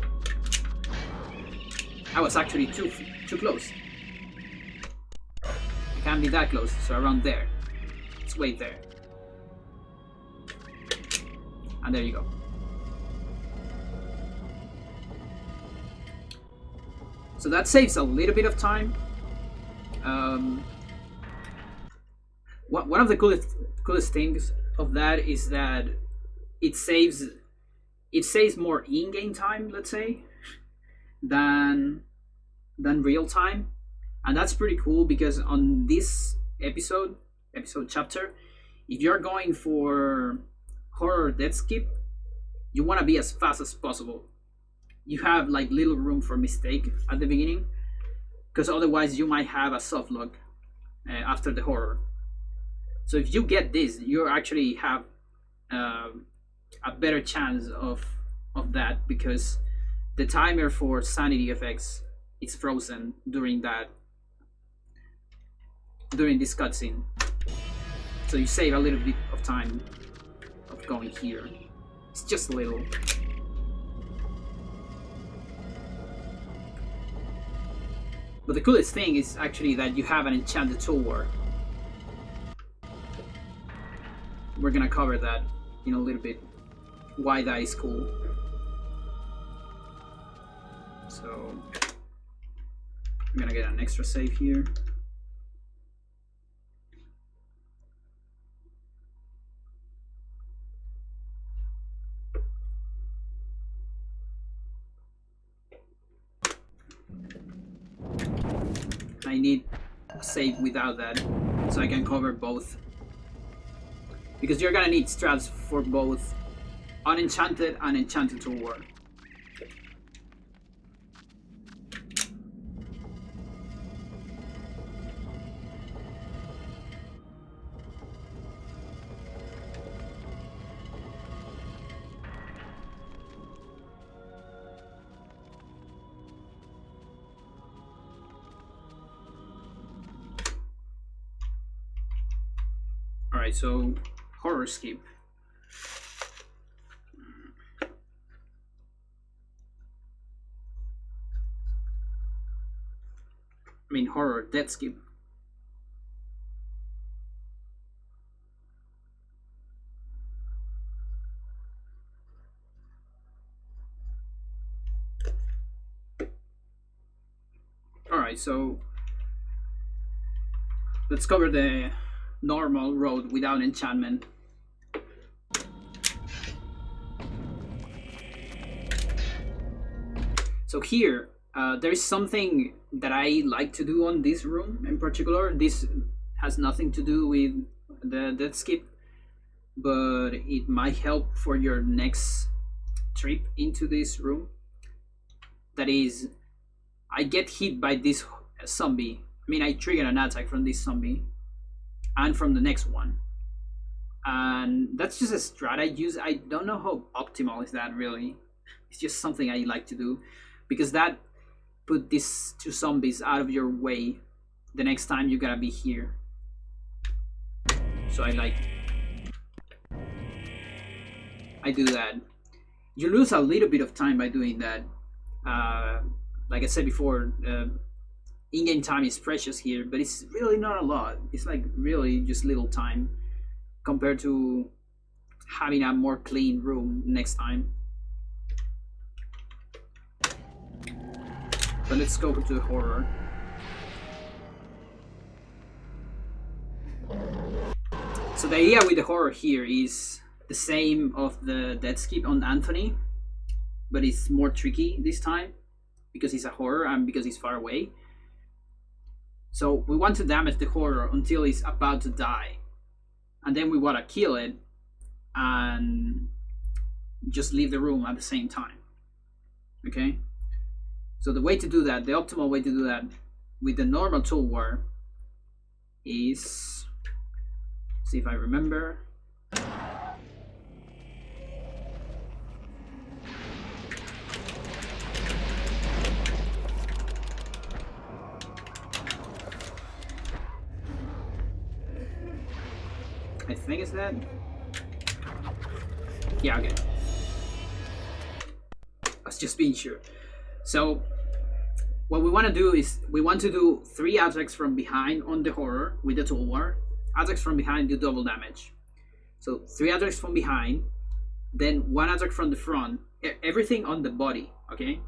I was actually too close. It can't be that close, so around there. Let's wait there, and there you go. So that saves a little bit of time. One of the coolest things of that is that it saves more in-game time, let's say, than real time, and that's pretty cool because on this episode chapter, if you're going for horror death skip, you want to be as fast as possible. You have like little room for mistake at the beginning, because otherwise you might have a soft lock after the horror. So if you get this, you actually have a better chance of that, because the timer for sanity effects is frozen during this cutscene. So you save a little bit of time of going here. It's just a little. But the coolest thing is actually that you have an enchanted tower. We're gonna cover that in a little bit, why that is cool. So I'm gonna get an extra save here. I need a save without that, so I can cover both. Because you're gonna need strats for both unenchanted and enchanted tower. Alright, so horror skip. I mean horror death skip. Alright, so let's cover the normal road without enchantment. So here, there is something that I like to do on this room in particular. This has nothing to do with the death skip, but it might help for your next trip into this room. That is, I get hit by this zombie. I mean, I trigger an attack from this zombie and from the next one, and that's just a strat I use. I don't know how optimal is that really. It's just something I like to do, because that put these two zombies out of your way the next time you gotta be here. So I like I do that. You lose a little bit of time by doing that. Like I said before, in-game time is precious here, but it's really not a lot. It's like really just little time compared to having a more clean room next time. But let's go to the horror. So the idea with the horror here is the same of the death skip on Anthony, but it's more tricky this time because it's a horror and because it's far away. So we want to damage the horror until it's about to die, and then we want to kill it and just leave the room at the same time. Okay? So the way to do that, the optimal way to do that with the normal toolbar is, see if I remember. I think it's that. Yeah, okay. Let's just be sure. So what we want to do is we want to do 3 attacks from behind on the horror with the toolbar. Attacks from behind do double damage. So 3 attacks from behind, then 1 attack from the front, everything on the body, okay?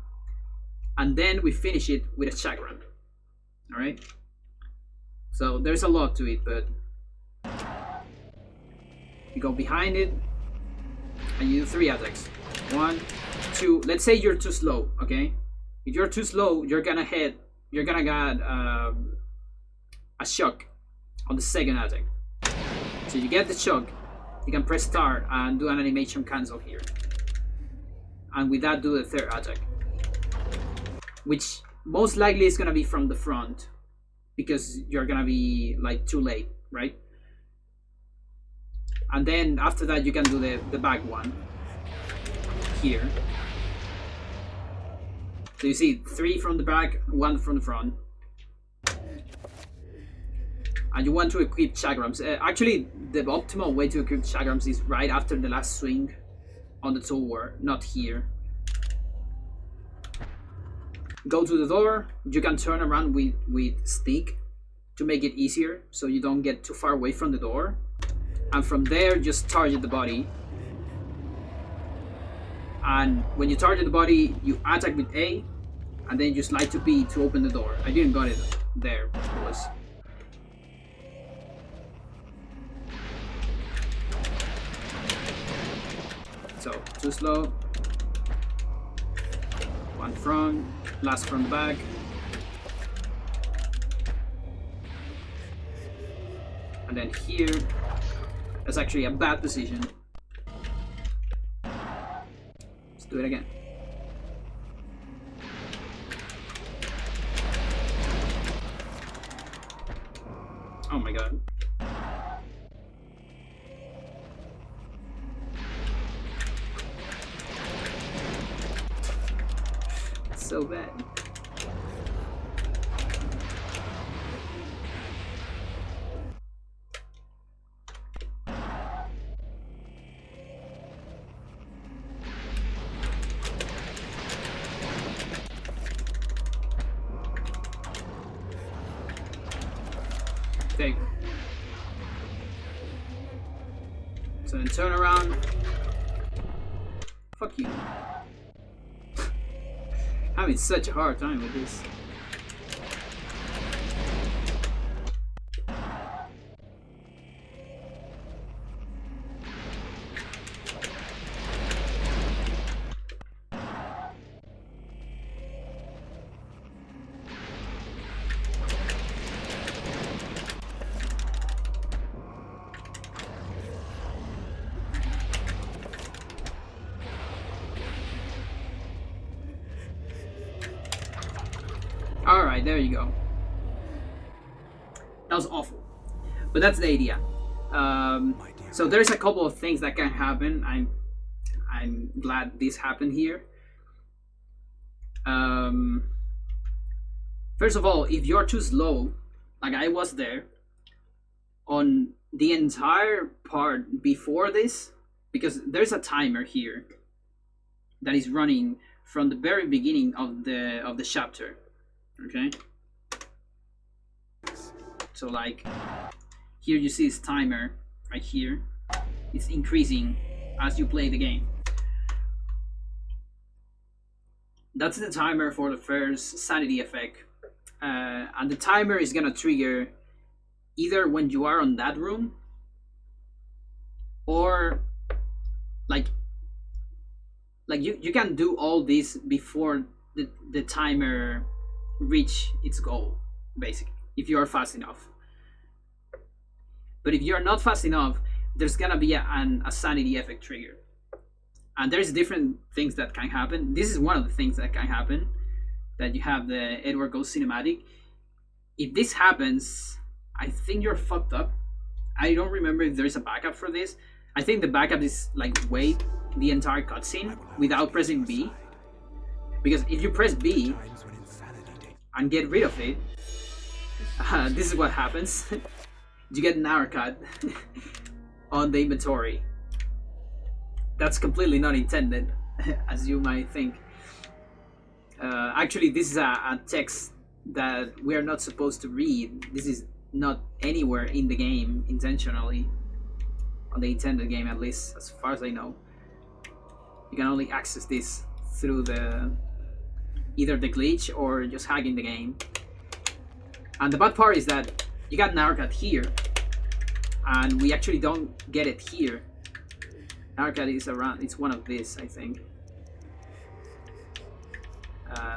And then we finish it with a chakram. Alright? So there's a lot to it, but you go behind it and you do 3 attacks. 1, 2, let's say you're too slow, okay? If you're too slow, you're gonna get a shock on the second attack. So you get the shock, you can press start and do an animation cancel here. And with that do the 3rd attack. Which most likely is gonna be from the front because you're gonna be like too late, right? And then after that you can do the back one here. So you see 3 from the back, 1 from the front. And you want to equip chakrams. Actually, the optimal way to equip chakrams is right after the last swing on the toolbar, not here. Go to the door. You can turn around with stick to make it easier so you don't get too far away from the door. And from there, just target the body. And when you target the body, you attack with A, and then you slide to B to open the door. I didn't got it there. It was. So, too slow. 1 front, last from the back. And then here, that's actually a bad position. Let's do it again. Oh my god. It's so bad. Take. So then turn around. Fuck you. Having such a hard time with this. Alright, there you go. That was awful. But that's the idea. So there's a couple of things that can happen. I'm glad this happened here. First of all, if you're too slow, like I was there, on the entire part before this, because there's a timer here that is running from the very beginning of the chapter. Okay, so like here you see this timer right here. It's increasing as you play the game. That's the timer for the first sanity effect, and the timer is gonna trigger either when you are on that room, or like you can do all this before the timer reach its goal, basically, if you are fast enough. But if you're not fast enough, there's gonna be a sanity effect trigger, and there's different things that can happen. This is one of the things that can happen, that you have the Edward Goes cinematic. If this happens, I think you're fucked up. I don't remember if there's a backup for this. I think the backup is like wait the entire cutscene without pressing B, because if you press B and get rid of it, this is what happens. You get an hour cut on the inventory. That's completely not intended, as you might think. Actually, this is a text that we are not supposed to read. This is not anywhere in the game intentionally, on the intended game at least, as far as I know. You can only access this through either the glitch or just hacking the game. And the bad part is that you got an hour cut here, and we actually don't get it here. Narcat is around, it's one of these, I think.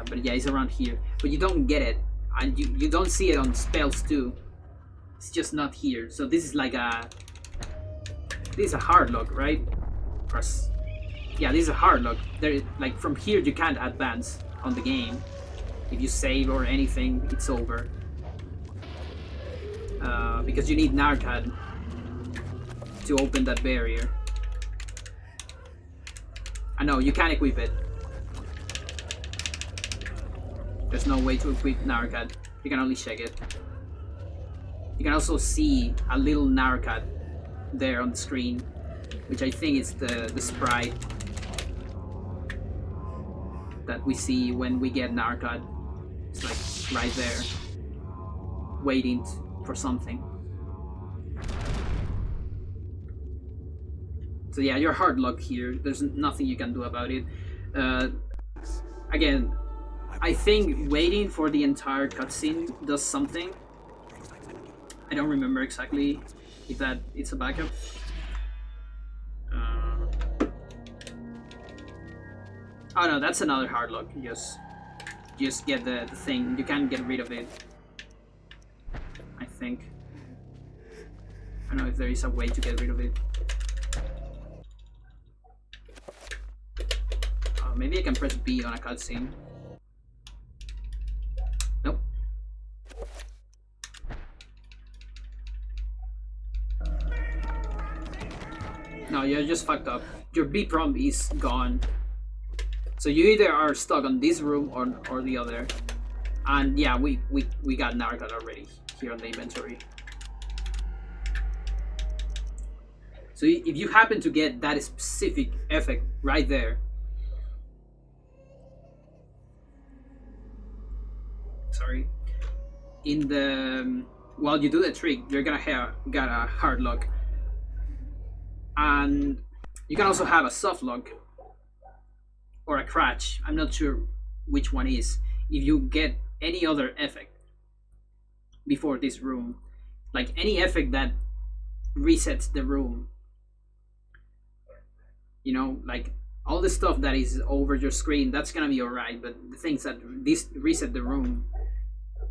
But yeah, it's around here. But you don't get it, and you don't see it on spells too. It's just not here. So this is like this is a hard lock, right? Yeah, this is a hard lock. There, like from here you can't advance on the game. If you save or anything, it's over. Because you need Narcat to open that barrier. I know, you can't equip it. There's no way to equip Narcat. You can only check it. You can also see a little Narcat there on the screen, which I think is the sprite that we see when we get Narcat. It's like right there, waiting for something. So yeah, you're hard locked here. There's nothing you can do about it. Again, I think waiting for the entire cutscene does something. I don't remember exactly if it's a backup. Oh no, that's another hard lock. You just get the thing. You can't get rid of it, I think. I don't know if there is a way to get rid of it. Maybe I can press B on a cutscene. Nope. No, you're just fucked up. Your B prompt is gone. So you either are stuck on this room or the other. And yeah, we got Narcat already here on the inventory. So if you happen to get that specific effect right there, sorry, in the while you do the trick, you're gonna got a hard lock, and you can also have a soft lock or a crash. I'm not sure which one is. If you get any other effect before this room, like any effect that resets the room, you know, like all the stuff that is over your screen, that's gonna be alright, but the things that reset the room,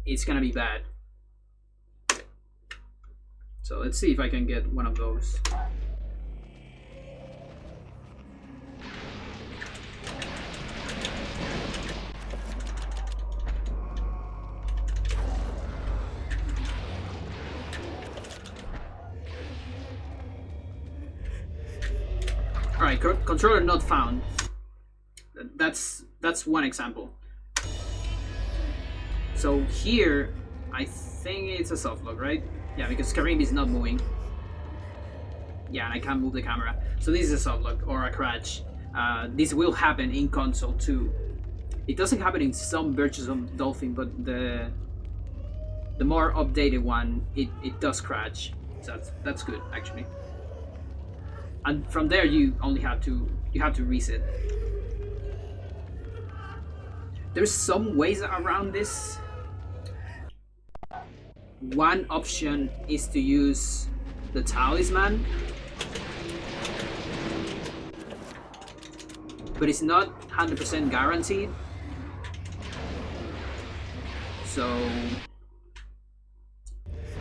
it's gonna be bad. So let's see if I can get one of those. Alright, controller not found. That's one example. So here, I think it's a soft lock, right? Yeah, because Karim is not moving. Yeah, and I can't move the camera. So this is a soft lock or a crash. This will happen in console too. It doesn't happen in some versions of Dolphin, but the more updated one, it does crash. So that's good actually. And from there you only have to reset. There's some ways around this. One option is to use the talisman, but it's not 100% guaranteed. So,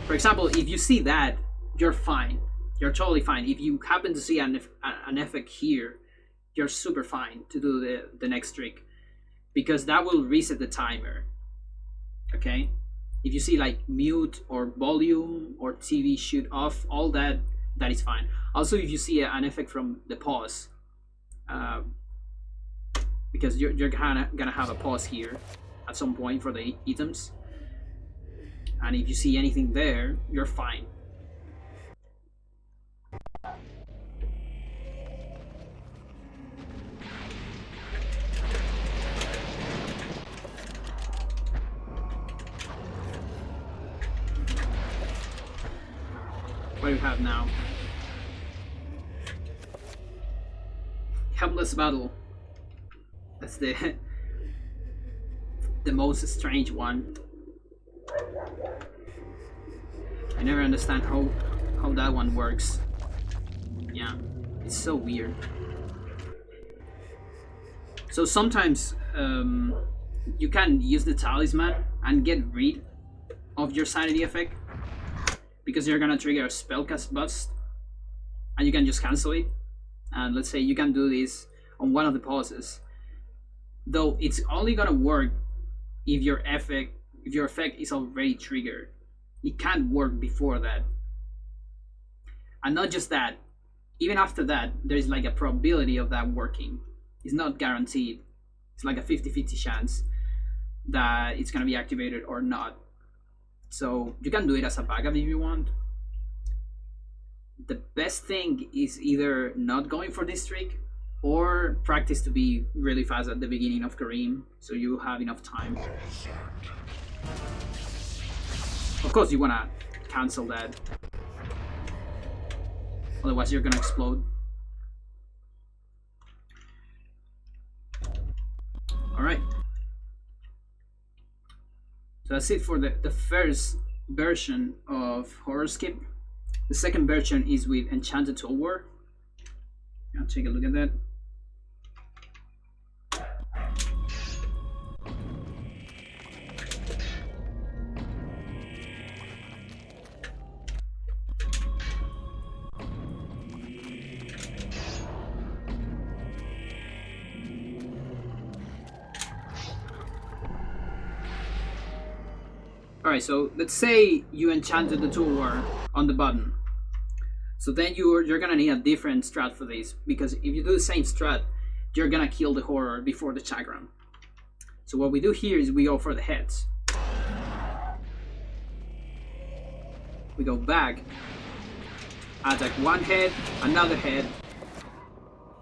for example, if you see that, you're fine. You're totally fine. If you happen to see an effect here, you're super fine to do the next trick, because that will reset the timer. Okay? If you see like mute or volume or TV shoot off, all that is fine. Also, if you see an effect from the pause, because you're gonna have a pause here at some point for the items, and if you see anything there, you're fine. What do we have now? Helpless battle. That's the most strange one. I never understand how that one works. Yeah, it's so weird. So sometimes you can use the talisman and get rid of your sanity effect, because you're gonna trigger a spellcast bust and you can just cancel it. And let's say you can do this on one of the pauses, though it's only gonna work if your effect is already triggered. It can't work before that. And not just that, even after that, there's like a probability of that working. It's not guaranteed. It's like a 50-50 chance that it's gonna be activated or not. So you can do it as a backup if you want. The best thing is either not going for this trick or practice to be really fast at the beginning of Karim, so you have enough time. Of course you wanna cancel that, otherwise you're gonna explode. Alright. So that's it for the first version of Horror Skip. The second version is with Enchanted Tower. I'll take a look at that. Alright, so let's say you enchanted the toolbar on the button. So then you're gonna need a different strat for this, because if you do the same strat, you're gonna kill the horror before the chakram. So what we do here is we go for the heads. We go back, attack one head, another head.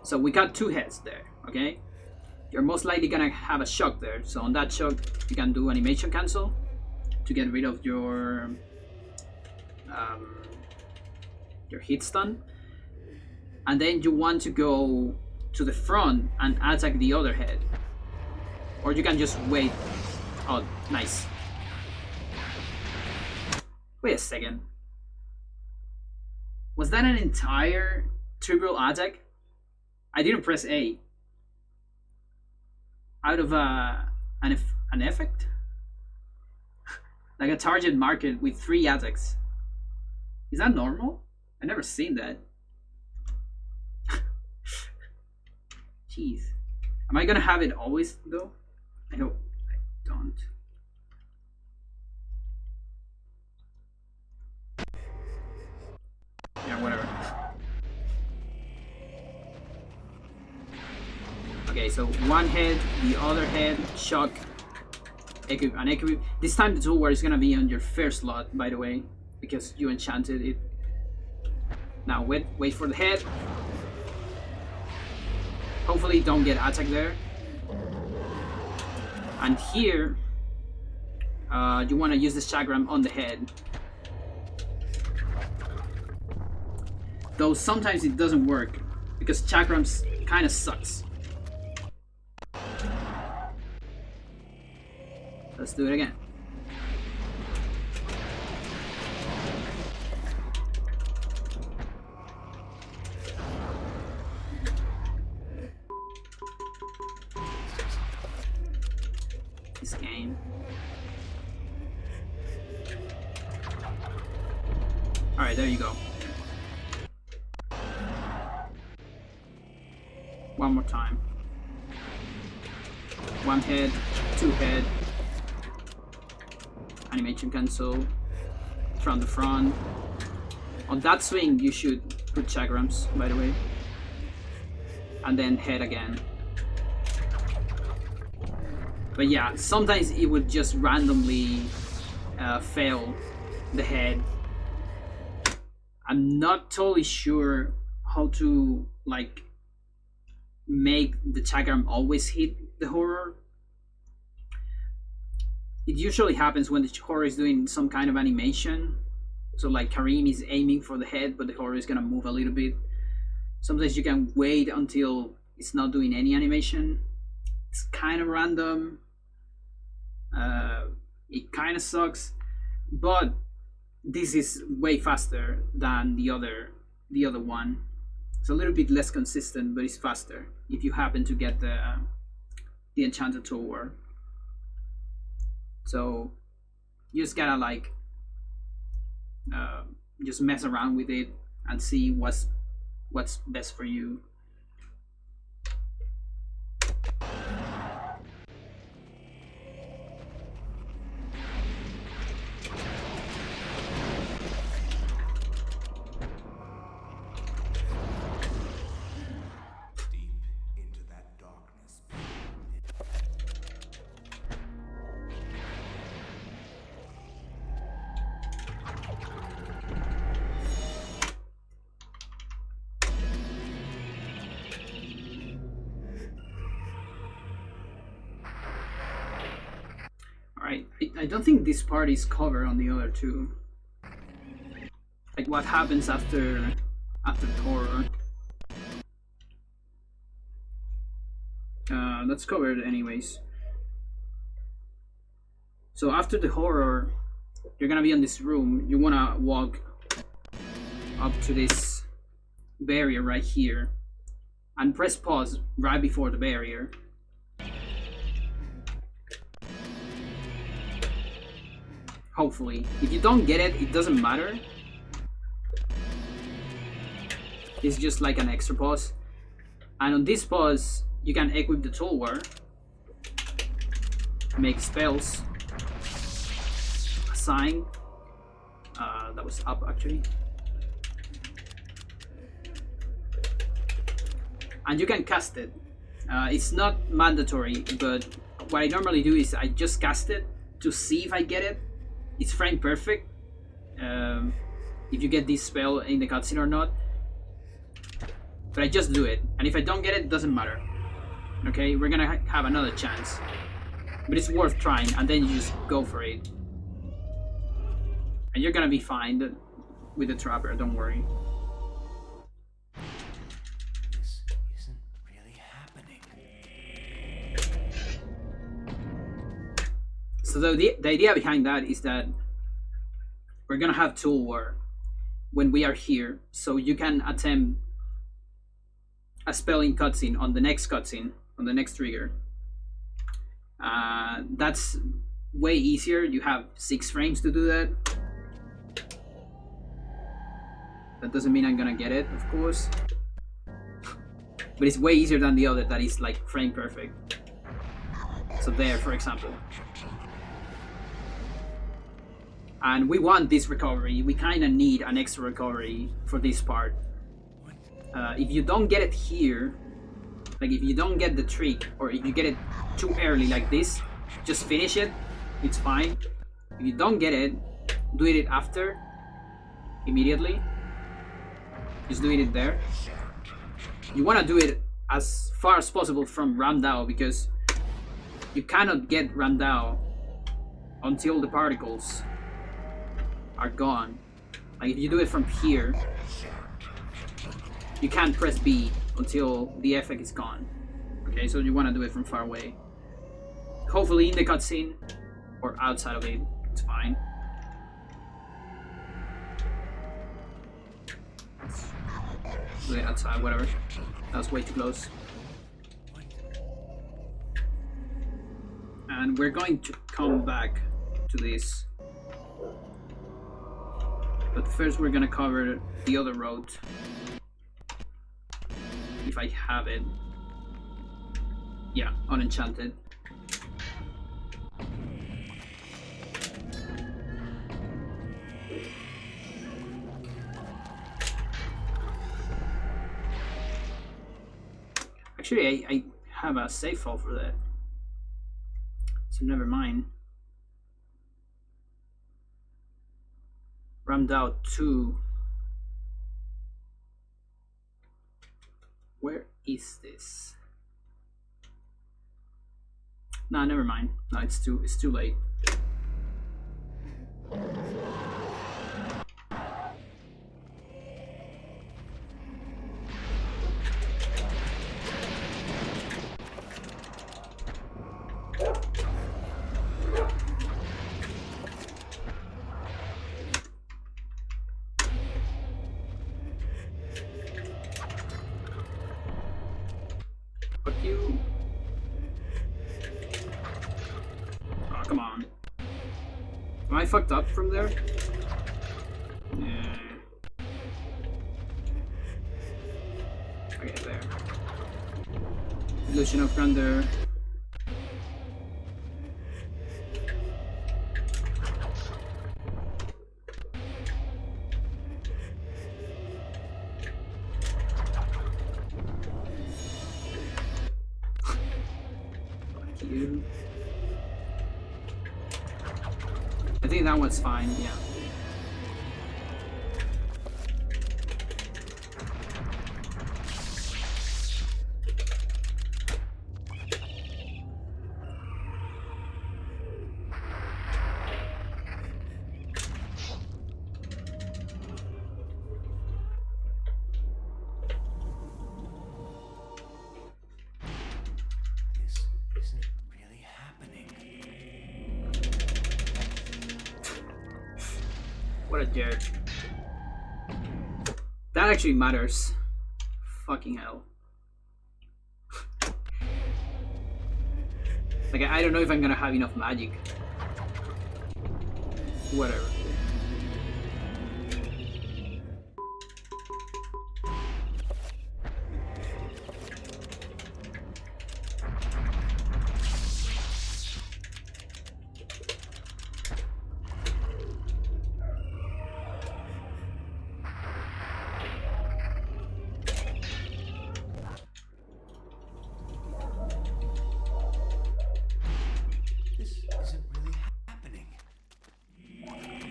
So we got two heads there, okay? You're most likely gonna have a shock there. So on that shock, you can do animation cancel to get rid of your hit stun, and then you want to go to the front and attack the other head, or you can just wait. Oh, nice. Wait a second, was that an entire triple attack? I didn't press A out of an effect, like a target market with 3 attacks. Is that normal? I've never seen that. Jeez. Am I gonna have it always though? I hope I don't. Yeah, whatever. Okay, so one head, the other head, shock, equip, and equip. This time the toolbar is gonna be on your first slot, by the way, because you enchanted it. Now Now wait for the head. Hopefully don't get attacked there. And here, you want to use this chakram on the head. Though sometimes it doesn't work, because chakrams kind of sucks. Let's do it again. This game. Alright, there you go. One more time. One head, two head. Animation cancel. From the front. On that swing, you should put chakrams, by the way. And then head again. But yeah, sometimes it would just randomly fail the head. I'm not totally sure how to like make the chakram always hit the horror. It usually happens when the horror is doing some kind of animation. So like Karim is aiming for the head, but the horror is gonna move a little bit. Sometimes you can wait until it's not doing any animation. It's kind of random. It kind of sucks, but this is way faster than the other one. It's a little bit less consistent, but it's faster if you happen to get the enchanted tower. So you just gotta like just mess around with it and see what's best for you. Alright, I don't think this part is covered on the other two. Like what happens after the horror. That's covered anyways. So after the horror, you're gonna be in this room. You wanna walk up to this barrier right here and press pause right before the barrier. Hopefully. If you don't get it, it doesn't matter. It's just like an extra pause. And on this pause, you can equip the toolbar, make spells, assign. That was up actually. And you can cast it. It's not mandatory, but what I normally do is I just cast it to see if I get it. It's frame perfect if you get this spell in the cutscene or not. But I just do it, and if I don't get it, it doesn't matter. Okay, we're gonna have another chance. But it's worth trying, and then you just go for it. And you're gonna be fine with the trapper, don't worry. This isn't really happening. So the idea behind that is that we're gonna have tool war when we are here, so you can attempt a spelling cutscene on the next cutscene, on the next trigger. That's way easier. You have 6 frames to do that. That doesn't mean I'm gonna get it, of course. But it's way easier than the other that is like frame perfect. So there, for example. And we want this recovery. We kind of need an extra recovery for this part. If you don't get it here, like if you don't get the trick, or if you get it too early like this, just finish it, it's fine. If you don't get it, do it after, immediately. Just doing it there. You want to do it as far as possible from Ram Dao, because you cannot get Ram Dao until the particles are gone. Like if you do it from here, you can't press B until the effect is gone. Okay, so you want to do it from far away. Hopefully in the cutscene or outside of it, it's fine. Do it outside, whatever. That was way too close. And we're going to come back to this. But first we're gonna cover the other road. If I have it. Yeah, unenchanted. Actually, I have a save file for that. So never mind. Ram Dao 2. Where is this? Nah, never mind. No, it's too late. Fuck you. Oh, come on. Am I fucked up from there? Yeah. Okay, there. Illusion of Grandeur. You. I think that one's fine, yeah. What a jerk. That actually matters. Fucking hell. Like, I don't know if I'm gonna have enough magic. Whatever.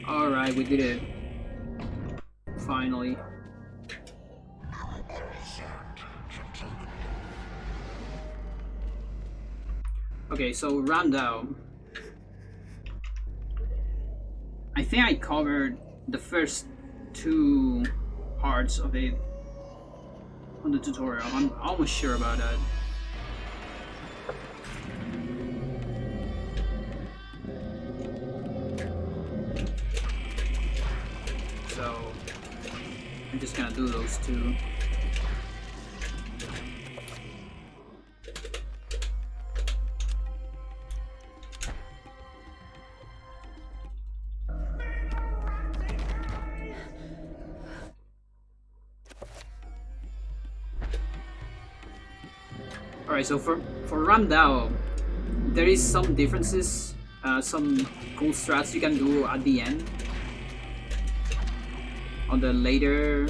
Alright, we did it. Finally. Okay, so Ram Dao. I think I covered the first 2 parts of it on the tutorial. I'm almost sure about that. So I'm just gonna do those 2. Alright, so for Ram Dao, there is some differences, some cool strats you can do at the end. On the later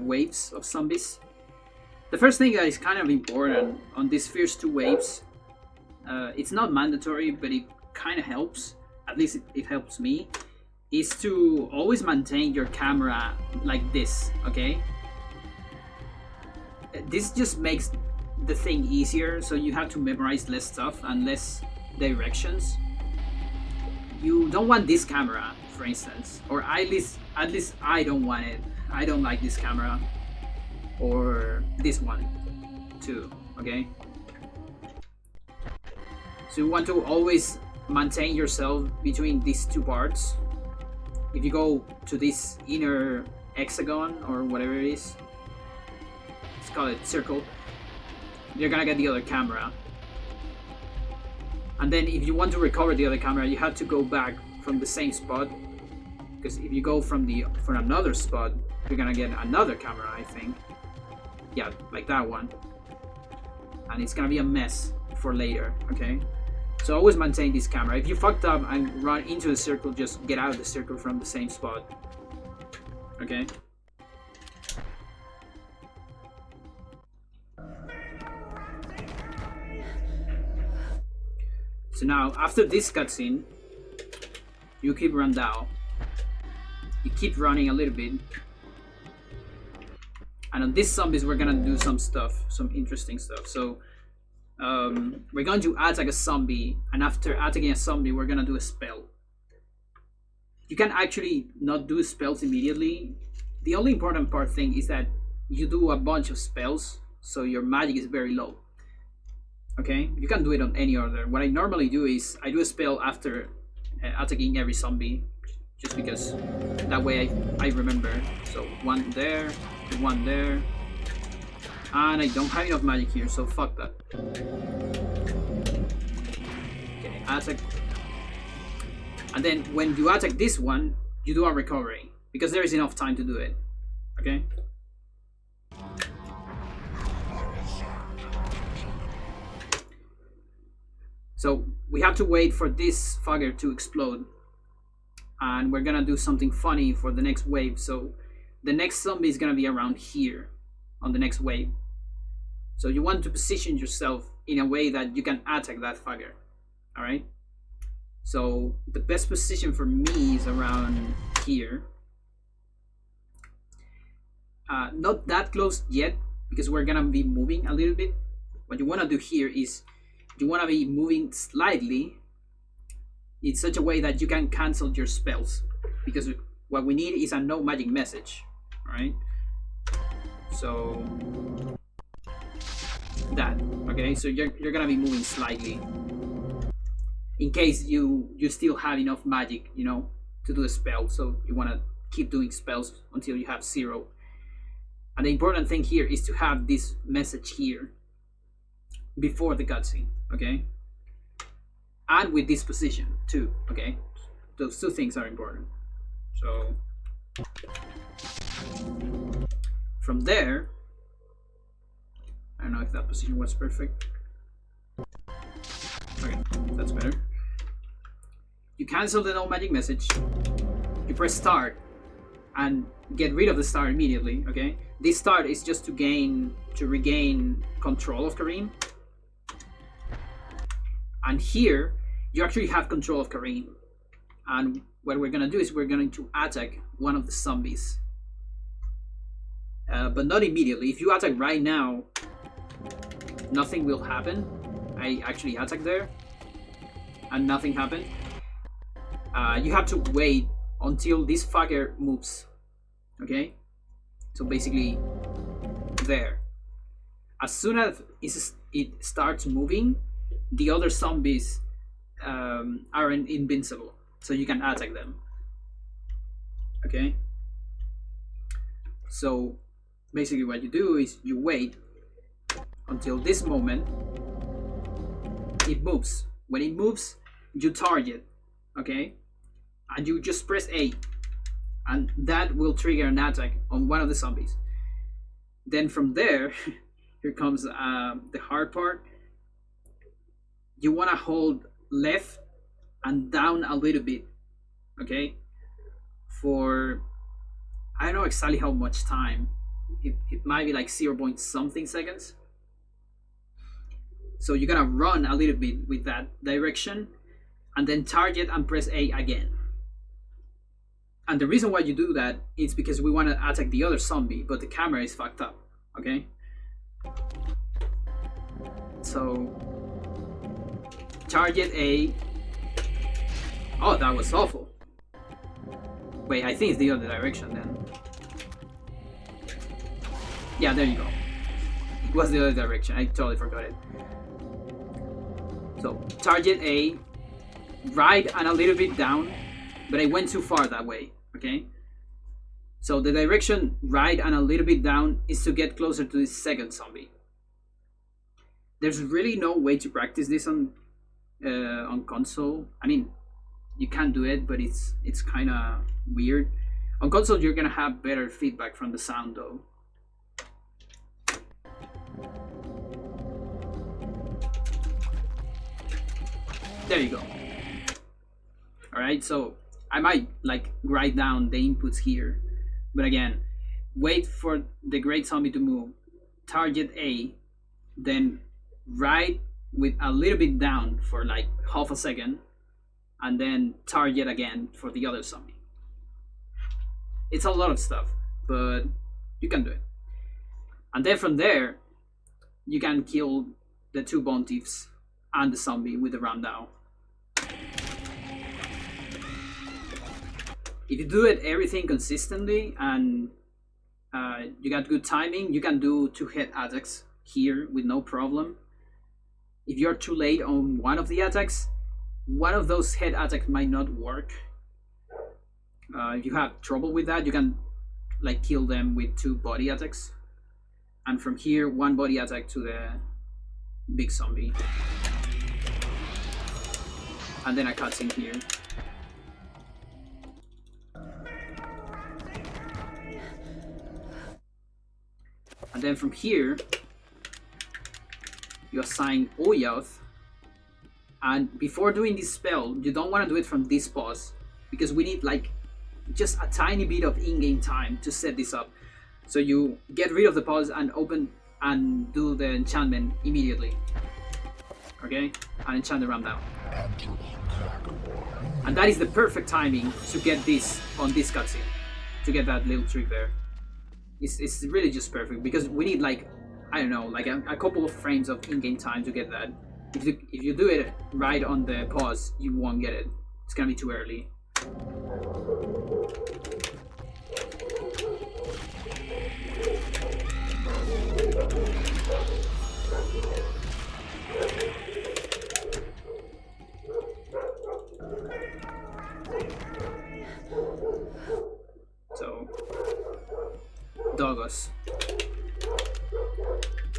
waves of zombies. The first thing that is kind of important on these first 2 waves, it's not mandatory, but it kind of helps. At least it helps me. is to always maintain your camera like this, okay? This just makes the thing easier, so you have to memorize less stuff and less directions. You don't want this camera, for instance, or at least I don't want it. I don't like this camera, or this one too, okay? So you want to always maintain yourself between these two parts. If you go to this inner hexagon or whatever it is, let's call it circle, you're gonna get the other camera. And then if you want to recover the other camera, you have to go back from the same spot, because if you go from another spot, you're gonna get another camera, I think. Yeah, like that one. And it's gonna be a mess for later, okay? So always maintain this camera. If you fucked up and run into the circle, just get out of the circle from the same spot. Okay? So now, after this cutscene, you keep Ram Dao. You keep running a little bit. And on these zombies, we're gonna do some stuff, some interesting stuff. So, we're going to attack a zombie, and after attacking a zombie, we're gonna do a spell. You can actually not do spells immediately. The only important part thing is that you do a bunch of spells, so your magic is very low. Okay, you can do it on any order. What I normally do is I do a spell after attacking every zombie, just because that way I remember. So one there, one there. And I don't have enough magic here, so fuck that. Okay, attack. And then when you attack this one, you do a recovery, because there is enough time to do it. Okay? So we have to wait for this fucker to explode. And we're gonna do something funny for the next wave. So the next zombie is gonna be around here on the next wave. So you want to position yourself in a way that you can attack that fucker. Alright? So the best position for me is around here. Not that close yet, because we're gonna be moving a little bit. What you wanna do here is you wanna be moving slightly in such a way that you can cancel your spells. Because what we need is a no magic message. Alright? So that, okay, so you're gonna be moving slightly in case you still have enough magic, you know, to do a spell. So you want to keep doing spells until you have 0. And the important thing here is to have this message here before the cutscene, okay, and with this position too, okay. Those two things are important. So from there, I don't know if that position was perfect. Okay, that's better. You cancel the no magic message. You press start and get rid of the start immediately, okay? This start is just to regain control of Karim. And here, you actually have control of Karim. And what we're gonna do is we're going to attack one of the zombies. But not immediately. If you attack right now, nothing will happen. I actually attacked there and nothing happened. You have to wait until this fucker moves. Okay? So basically there. As soon as it starts moving, the other zombies are invincible. So you can attack them. Okay? So basically what you do is you wait until this moment it moves. When it moves, you target, okay, and you just press A, and that will trigger an attack on one of the zombies. Then from there here comes the hard part. You want to hold left and down a little bit, okay, for I don't know exactly how much time. It might be like 0 point something seconds. So you're gonna run a little bit with that direction and then target and press A again. And the reason why you do that is because we want to attack the other zombie, but the camera is fucked up. Okay? So target A. Oh, that was awful. Wait, I think it's the other direction then. Yeah, there you go. It was the other direction. I totally forgot it. So target A, right and a little bit down, but I went too far that way. Okay. So the direction right and a little bit down is to get closer to this second zombie. There's really no way to practice this on console. I mean, you can do it, but it's kind of weird. On console, you're gonna have better feedback from the sound, though. There you go. All right, so I might like write down the inputs here, but again, wait for the great zombie to move. Target A, then right with a little bit down for like half a second, and then target again for the other zombie. It's a lot of stuff, but you can do it. And then from there, you can kill the two bone thieves and the zombie with the Ram Dao. If you do it everything consistently and you got good timing, you can do 2 head attacks here with no problem. If you're too late on one of the attacks, one of those head attacks might not work. If you have trouble with that, you can like kill them with 2 body attacks, and from here 1 body attack to the big zombie, and then a cutscene here. And then from here, you assign Oyath. And before doing this spell, you don't want to do it from this pause, because we need like just a tiny bit of in-game time to set this up. So you get rid of the pause and open and do the enchantment immediately. Okay? And enchant the Ram Dao. And that is the perfect timing to get this on this cutscene, to get that little trick there. It's really just perfect, because we need like, I don't know, like a couple of frames of in-game time to get that. If you do it right on the pause, you won't get it. It's gonna be too early. So, Dogos.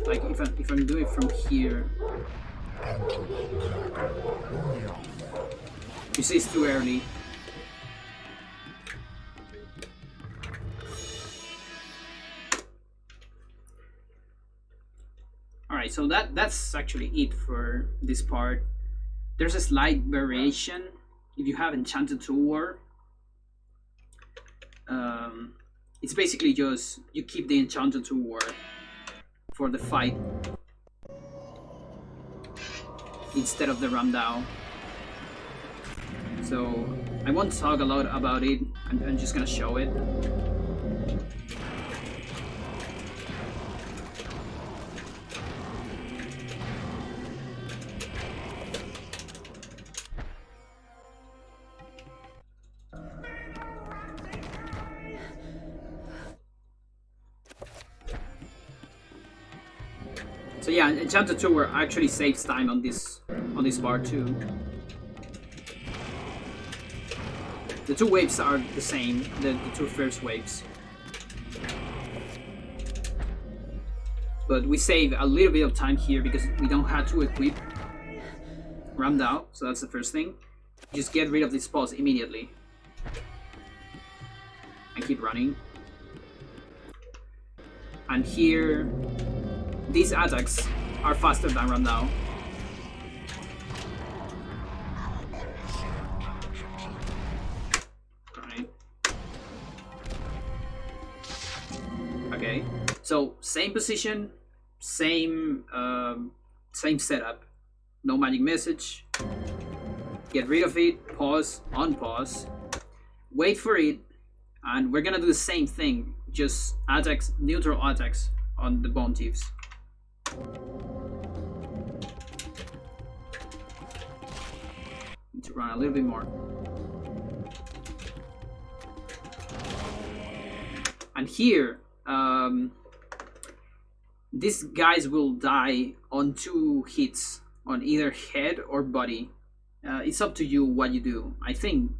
Like if I'm doing it from here, you see it's too early. Alright, so that's actually it for this part. There's a slight variation if you have Enchanted Tour. It's basically just you keep the Enchanted Tour for the fight instead of the Ram Dao. So I won't talk a lot about it. I'm just gonna show it. So yeah, Enchanted Tour actually saves time on this part too. The 2 waves are the same, the 2 first waves. But we save a little bit of time here because we don't have to equip Ram Dao, so that's the first thing. Just get rid of this pause immediately. And keep running. And here, these attacks are faster than Ram Dao. Alright. Okay. So same position, same setup. No magic message. Get rid of it, pause, unpause. Wait for it, And we're gonna do the same thing, just attacks, neutral attacks on the Bone Thieves. Need to run a little bit more. And here, these guys will die on 2 hits on either head or body. It's up to you what you do. I think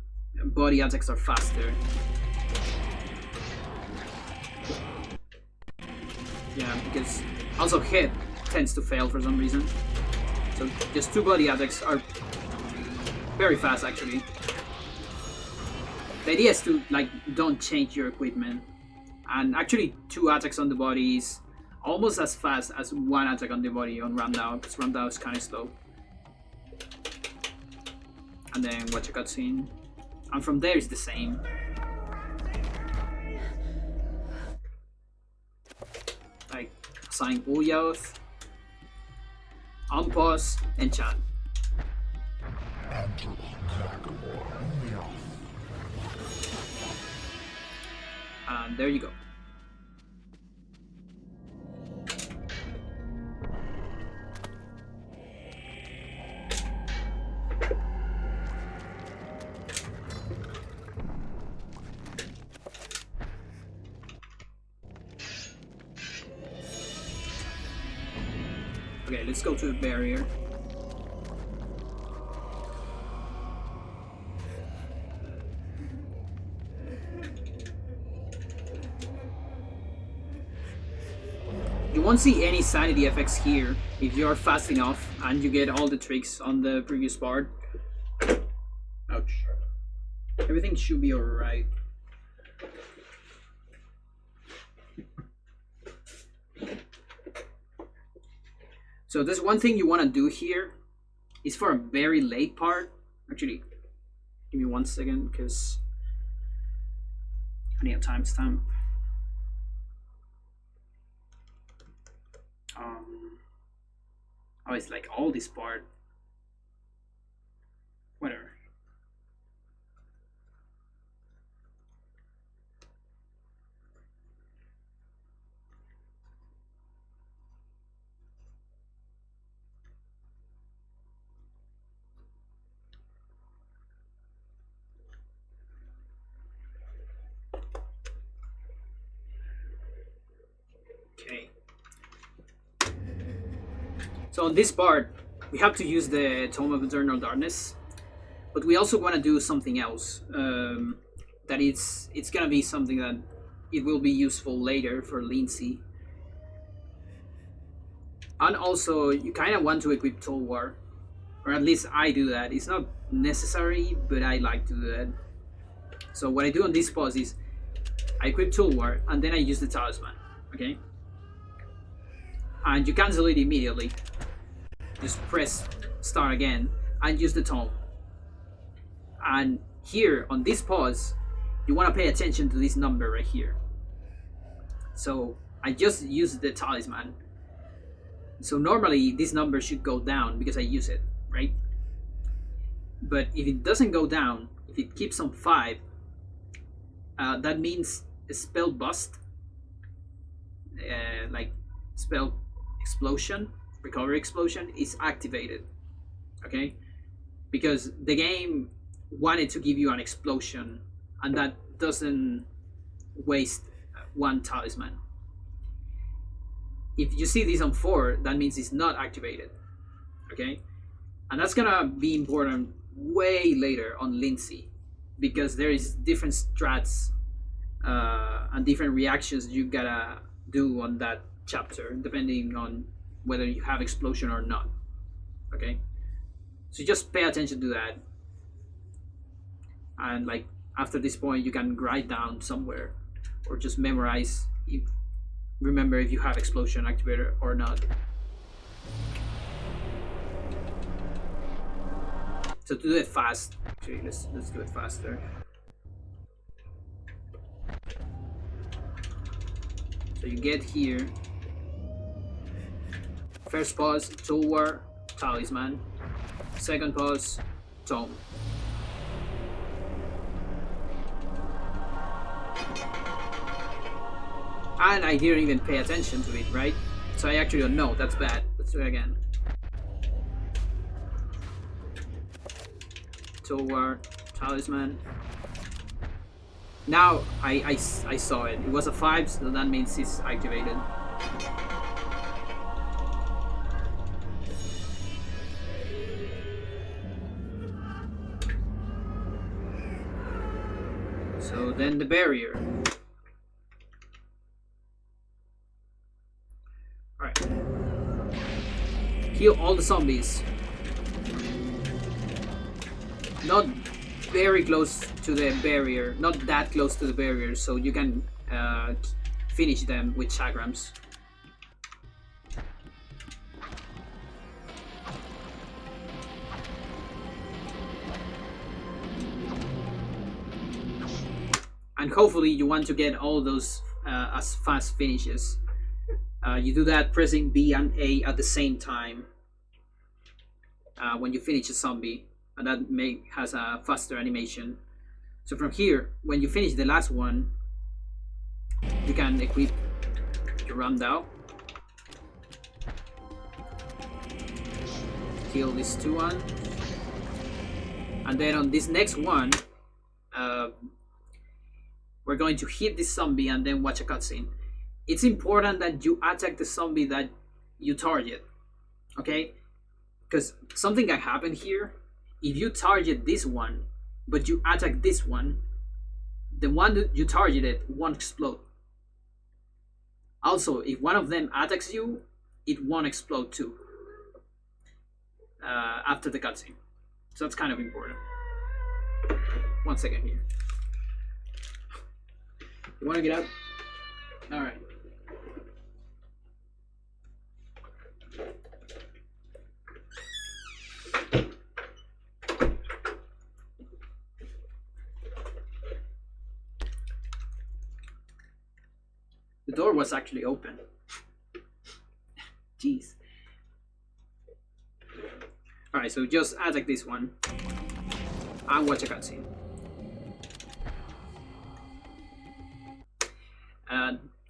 body attacks are faster. Yeah, because also head tends to fail for some reason. So just 2 body attacks are very fast actually. The idea is to like don't change your equipment. And actually 2 attacks on the body is almost as fast as 1 attack on the body on Ram Dao, because Ram Dao is kind of slow. And then watch a cutscene. And from there is the same. Like assign Ulyaoth, unpause, enchant. And there you go. Okay, let's go to the barrier. You won't see any sanity effects here if you are fast enough and you get all the tricks on the previous part. Ouch. Everything should be alright. So there's one thing you want to do here is for a very late part. Actually, give me 1 second because I need a timestamp. Oh, it's like all this part. Whatever. Okay. So on this part, we have to use the Tome of Eternal Darkness, but we also want to do something else. That it's gonna be something that it will be useful later for Lindsay. And also, you kind of want to equip Tulwar, or at least I do that. It's not necessary, but I like to do that. So what I do on this pause is I equip Tulwar and then I use the Talisman. Okay. And you cancel it immediately. Just press start again and use the tome. And here on this pause, you want to pay attention to this number right here. So I just use the talisman. So normally this number should go down because I use it, right? But if it doesn't go down, if it keeps on 5, that means a spell bust, like spell explosion, recovery explosion is activated. Okay, because the game wanted to give you an explosion, and that doesn't waste 1 talisman. If you see this on 4, that means it's not activated. Okay, and that's gonna be important way later on Lindsay, because there is different strats and different reactions you gotta do on that chapter depending on whether you have explosion or not. Okay, so just pay attention to that, and like after this point you can write down somewhere or just memorize remember if you have explosion activator or not. So to do it fast, actually let's do it faster. So you get here, first pause, Tulwar, Talisman. Second pause, Tome. And I didn't even pay attention to it, right? So I actually don't know. That's bad. Let's do it again. Toward talisman. Now I saw it. It was a 5, so that means it's activated. So then the barrier. Alright. Kill all the zombies. Not very close to the barrier, not that close to the barrier, so you can finish them with chakrams. And hopefully you want to get all those as fast finishes. You do that pressing B and A at the same time when you finish a zombie, and that has a faster animation. So from here, when you finish the last one, you can equip your Ram Dao. Kill this 2-1. And then on this next one, we're going to hit this zombie and then watch a cutscene. It's important that you attack the zombie that you target, okay? Because something can happen here. If you target this one, but you attack this one, the one that you targeted won't explode. Also, if one of them attacks you, it won't explode too after the cutscene. So that's kind of important. 1 second here. You want to get out? All right. The door was actually open. Jeez. Alright, so just attack this one and watch a cutscene.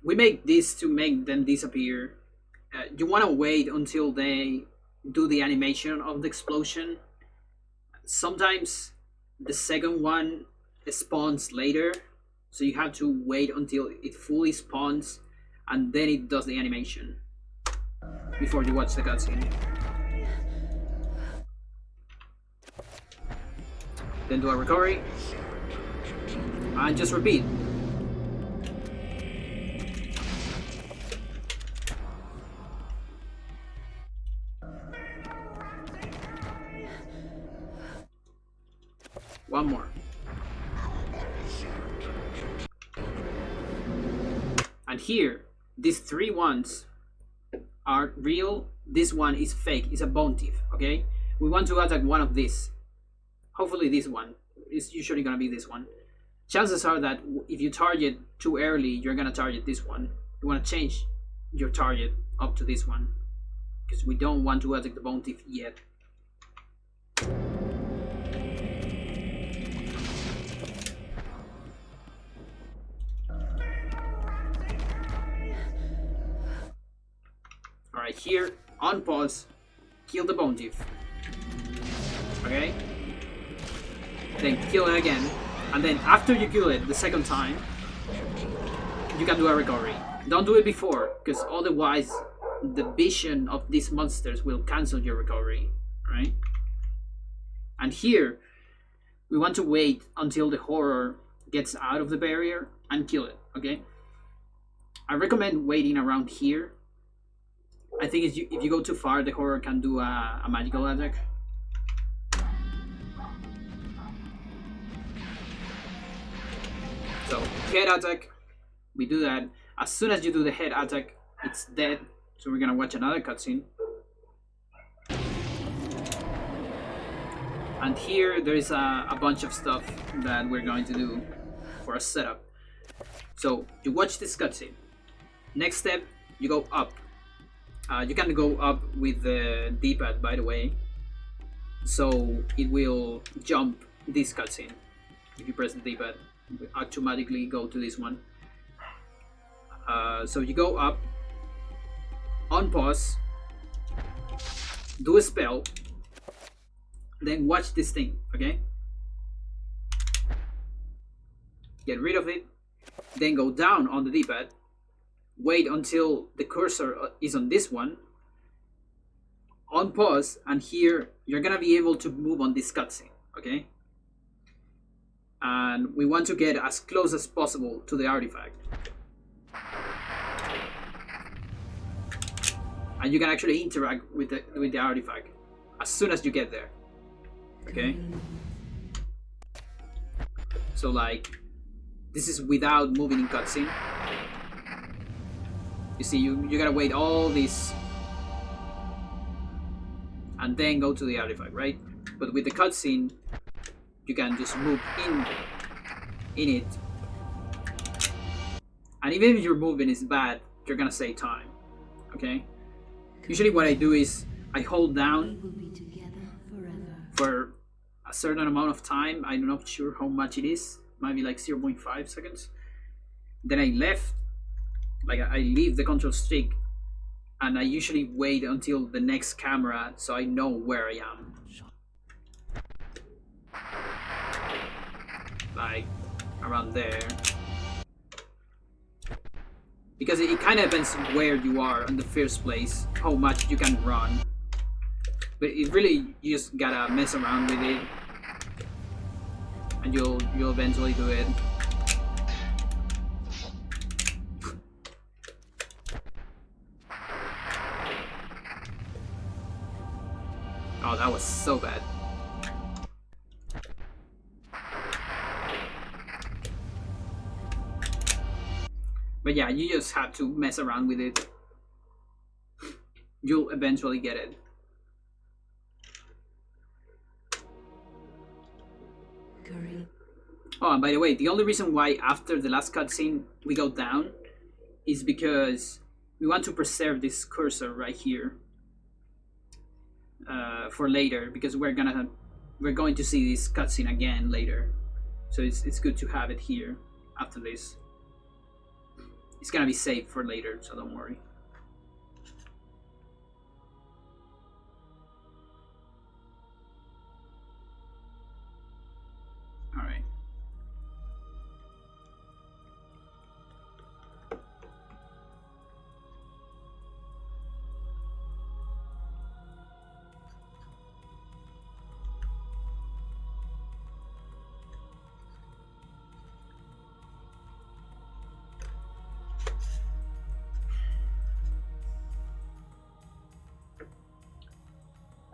We make this to make them disappear. You want to wait until they do the animation of the explosion. Sometimes the second one spawns later, so you have to wait until it fully spawns and then it does the animation before you watch the cutscene. Then do a recovery and just repeat. One more. And here, these 3 ones are real. This one is fake. It's a bone thief, okay? We want to attack one of these. Hopefully this one. It's usually gonna be this one. Chances are that if you target too early, you're gonna target this one. You wanna change your target up to this one, because we don't want to attack the bone thief yet. Alright, here, on pause, kill the bone thief. Okay? Then kill it again. And then after you kill it the second time, you can do a recovery. Don't do it before, because otherwise the vision of these monsters will cancel your recovery. Right? And here, we want to wait until the horror gets out of the barrier and kill it. Okay? I recommend waiting around here. I think if you go too far, the horror can do a magical attack. So, head attack, we do that. As soon as you do the head attack, it's dead. So we're gonna watch another cutscene. And here there is a bunch of stuff that we're going to do for a setup. So, you watch this cutscene. Next step, you go up. You can go up with the D-pad, by the way, so it will jump this cutscene. If you press the D-pad, it will automatically go to this one. So you go up, on pause, do a spell, then watch this thing, okay? Get rid of it, then go down on the D-pad, wait until the cursor is on this one, on pause, and here you're gonna be able to move on this cutscene, okay? And we want to get as close as possible to the artifact. And you can actually interact with the artifact as soon as you get there, okay? So like, this is without moving in cutscene. You see, you gotta wait all this and then go to the artifact, right? But with the cutscene, you can just move in it. And even if your movement is bad, you're gonna save time, okay? Usually what I do is I hold down for a certain amount of time. I'm not sure how much it is. Might be like 0.5 seconds. Then I leave the control stick, and I usually wait until the next camera so I know where I am. Like around there. Because it kind of depends where you are in the first place, how much you can run. But it really, you just gotta mess around with it, and you'll eventually do it. Oh, that was so bad. But yeah, you just have to mess around with it. You'll eventually get it. Oh, and by the way, the only reason why after the last cutscene we go down is because we want to preserve this cursor right here for later, because we're going to see this cutscene again later. So it's good to have it here after this. It's gonna be saved for later, so don't worry. Alright.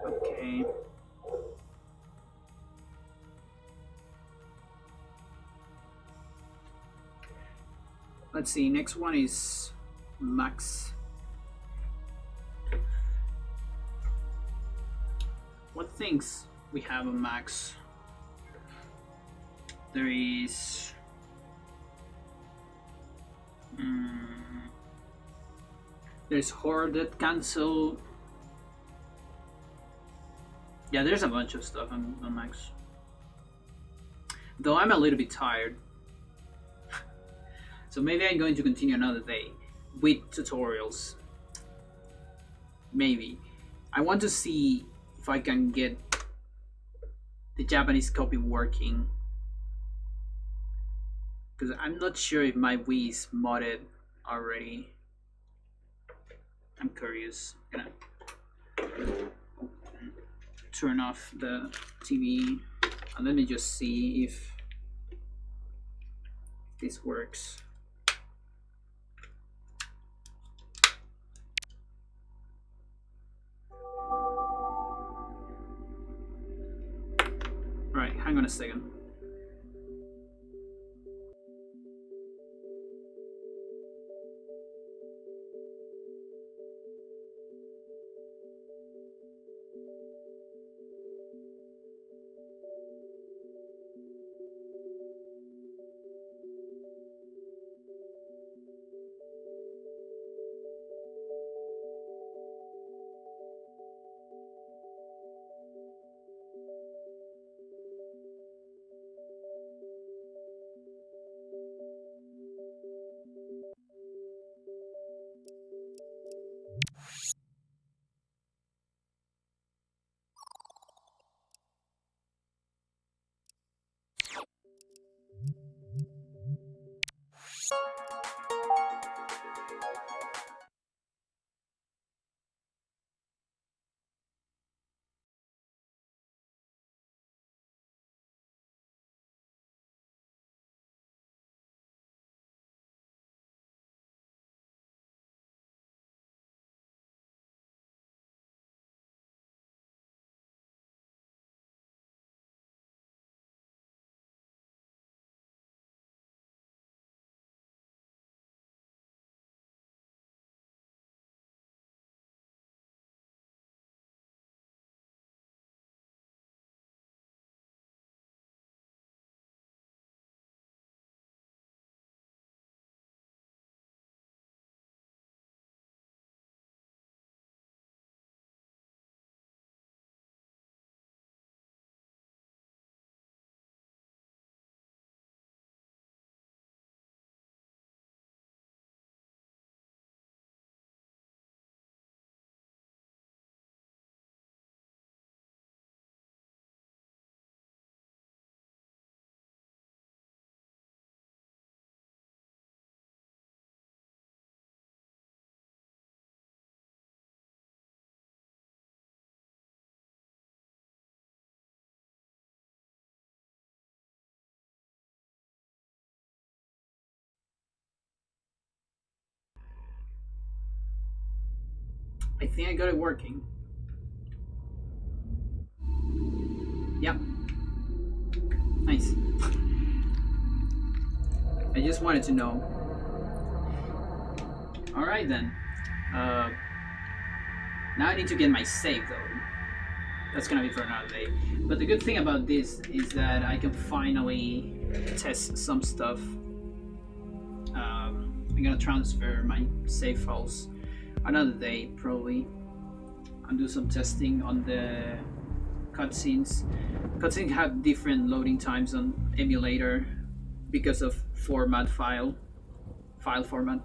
Okay. Let's see, next one is Max. What things we have on Max? There is there's Hoarded Cancel. Yeah, there's a bunch of stuff on Max. Though I'm a little bit tired. So maybe I'm going to continue another day with tutorials. Maybe. I want to see if I can get the Japanese copy working. Because I'm not sure if my Wii is modded already. I'm curious. I'm gonna turn off the TV and let me just see if this works. Right, hang on a second. I think I got it working. Yep. Nice. I just wanted to know. Alright then. Now I need to get my save though. That's gonna be for another day. But the good thing about this is that I can finally test some stuff. I'm gonna transfer my save files another day probably and do some testing on the cutscenes. Cutscenes have different loading times on emulator because of file format.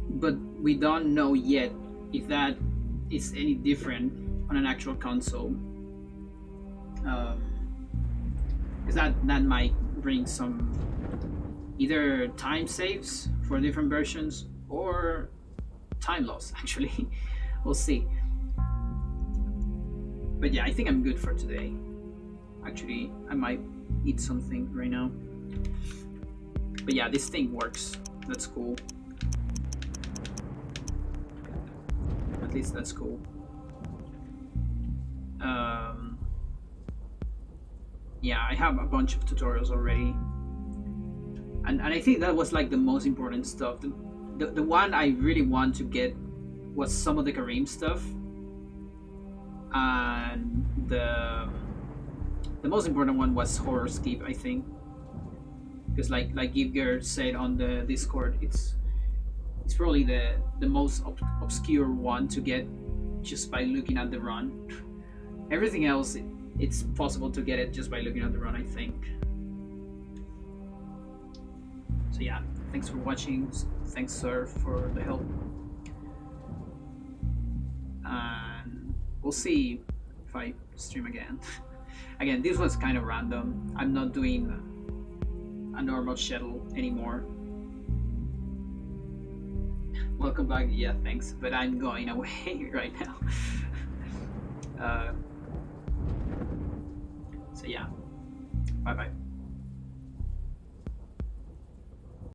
But we don't know yet if that is any different on an actual console. Because that might bring some either time saves for different versions or time loss actually. We'll see. But yeah, I think I'm good for today. Actually, I might eat something right now. But yeah, this thing works. That's cool. At least that's cool. Yeah, I have a bunch of tutorials already. And I think that was like the most important stuff. The one I really want to get was some of the Karim stuff. And the most important one was horror skip, I think. Because like Givger said on the Discord, it's probably the most obscure one to get just by looking at the run. Everything else, it's possible to get it just by looking at the run, I think. So yeah, thanks for watching. Thanks, sir, for the help. And we'll see if I stream again. Again, this was kind of random. I'm not doing a normal schedule anymore. Welcome back. Yeah, thanks. But I'm going away right now. So yeah, bye bye.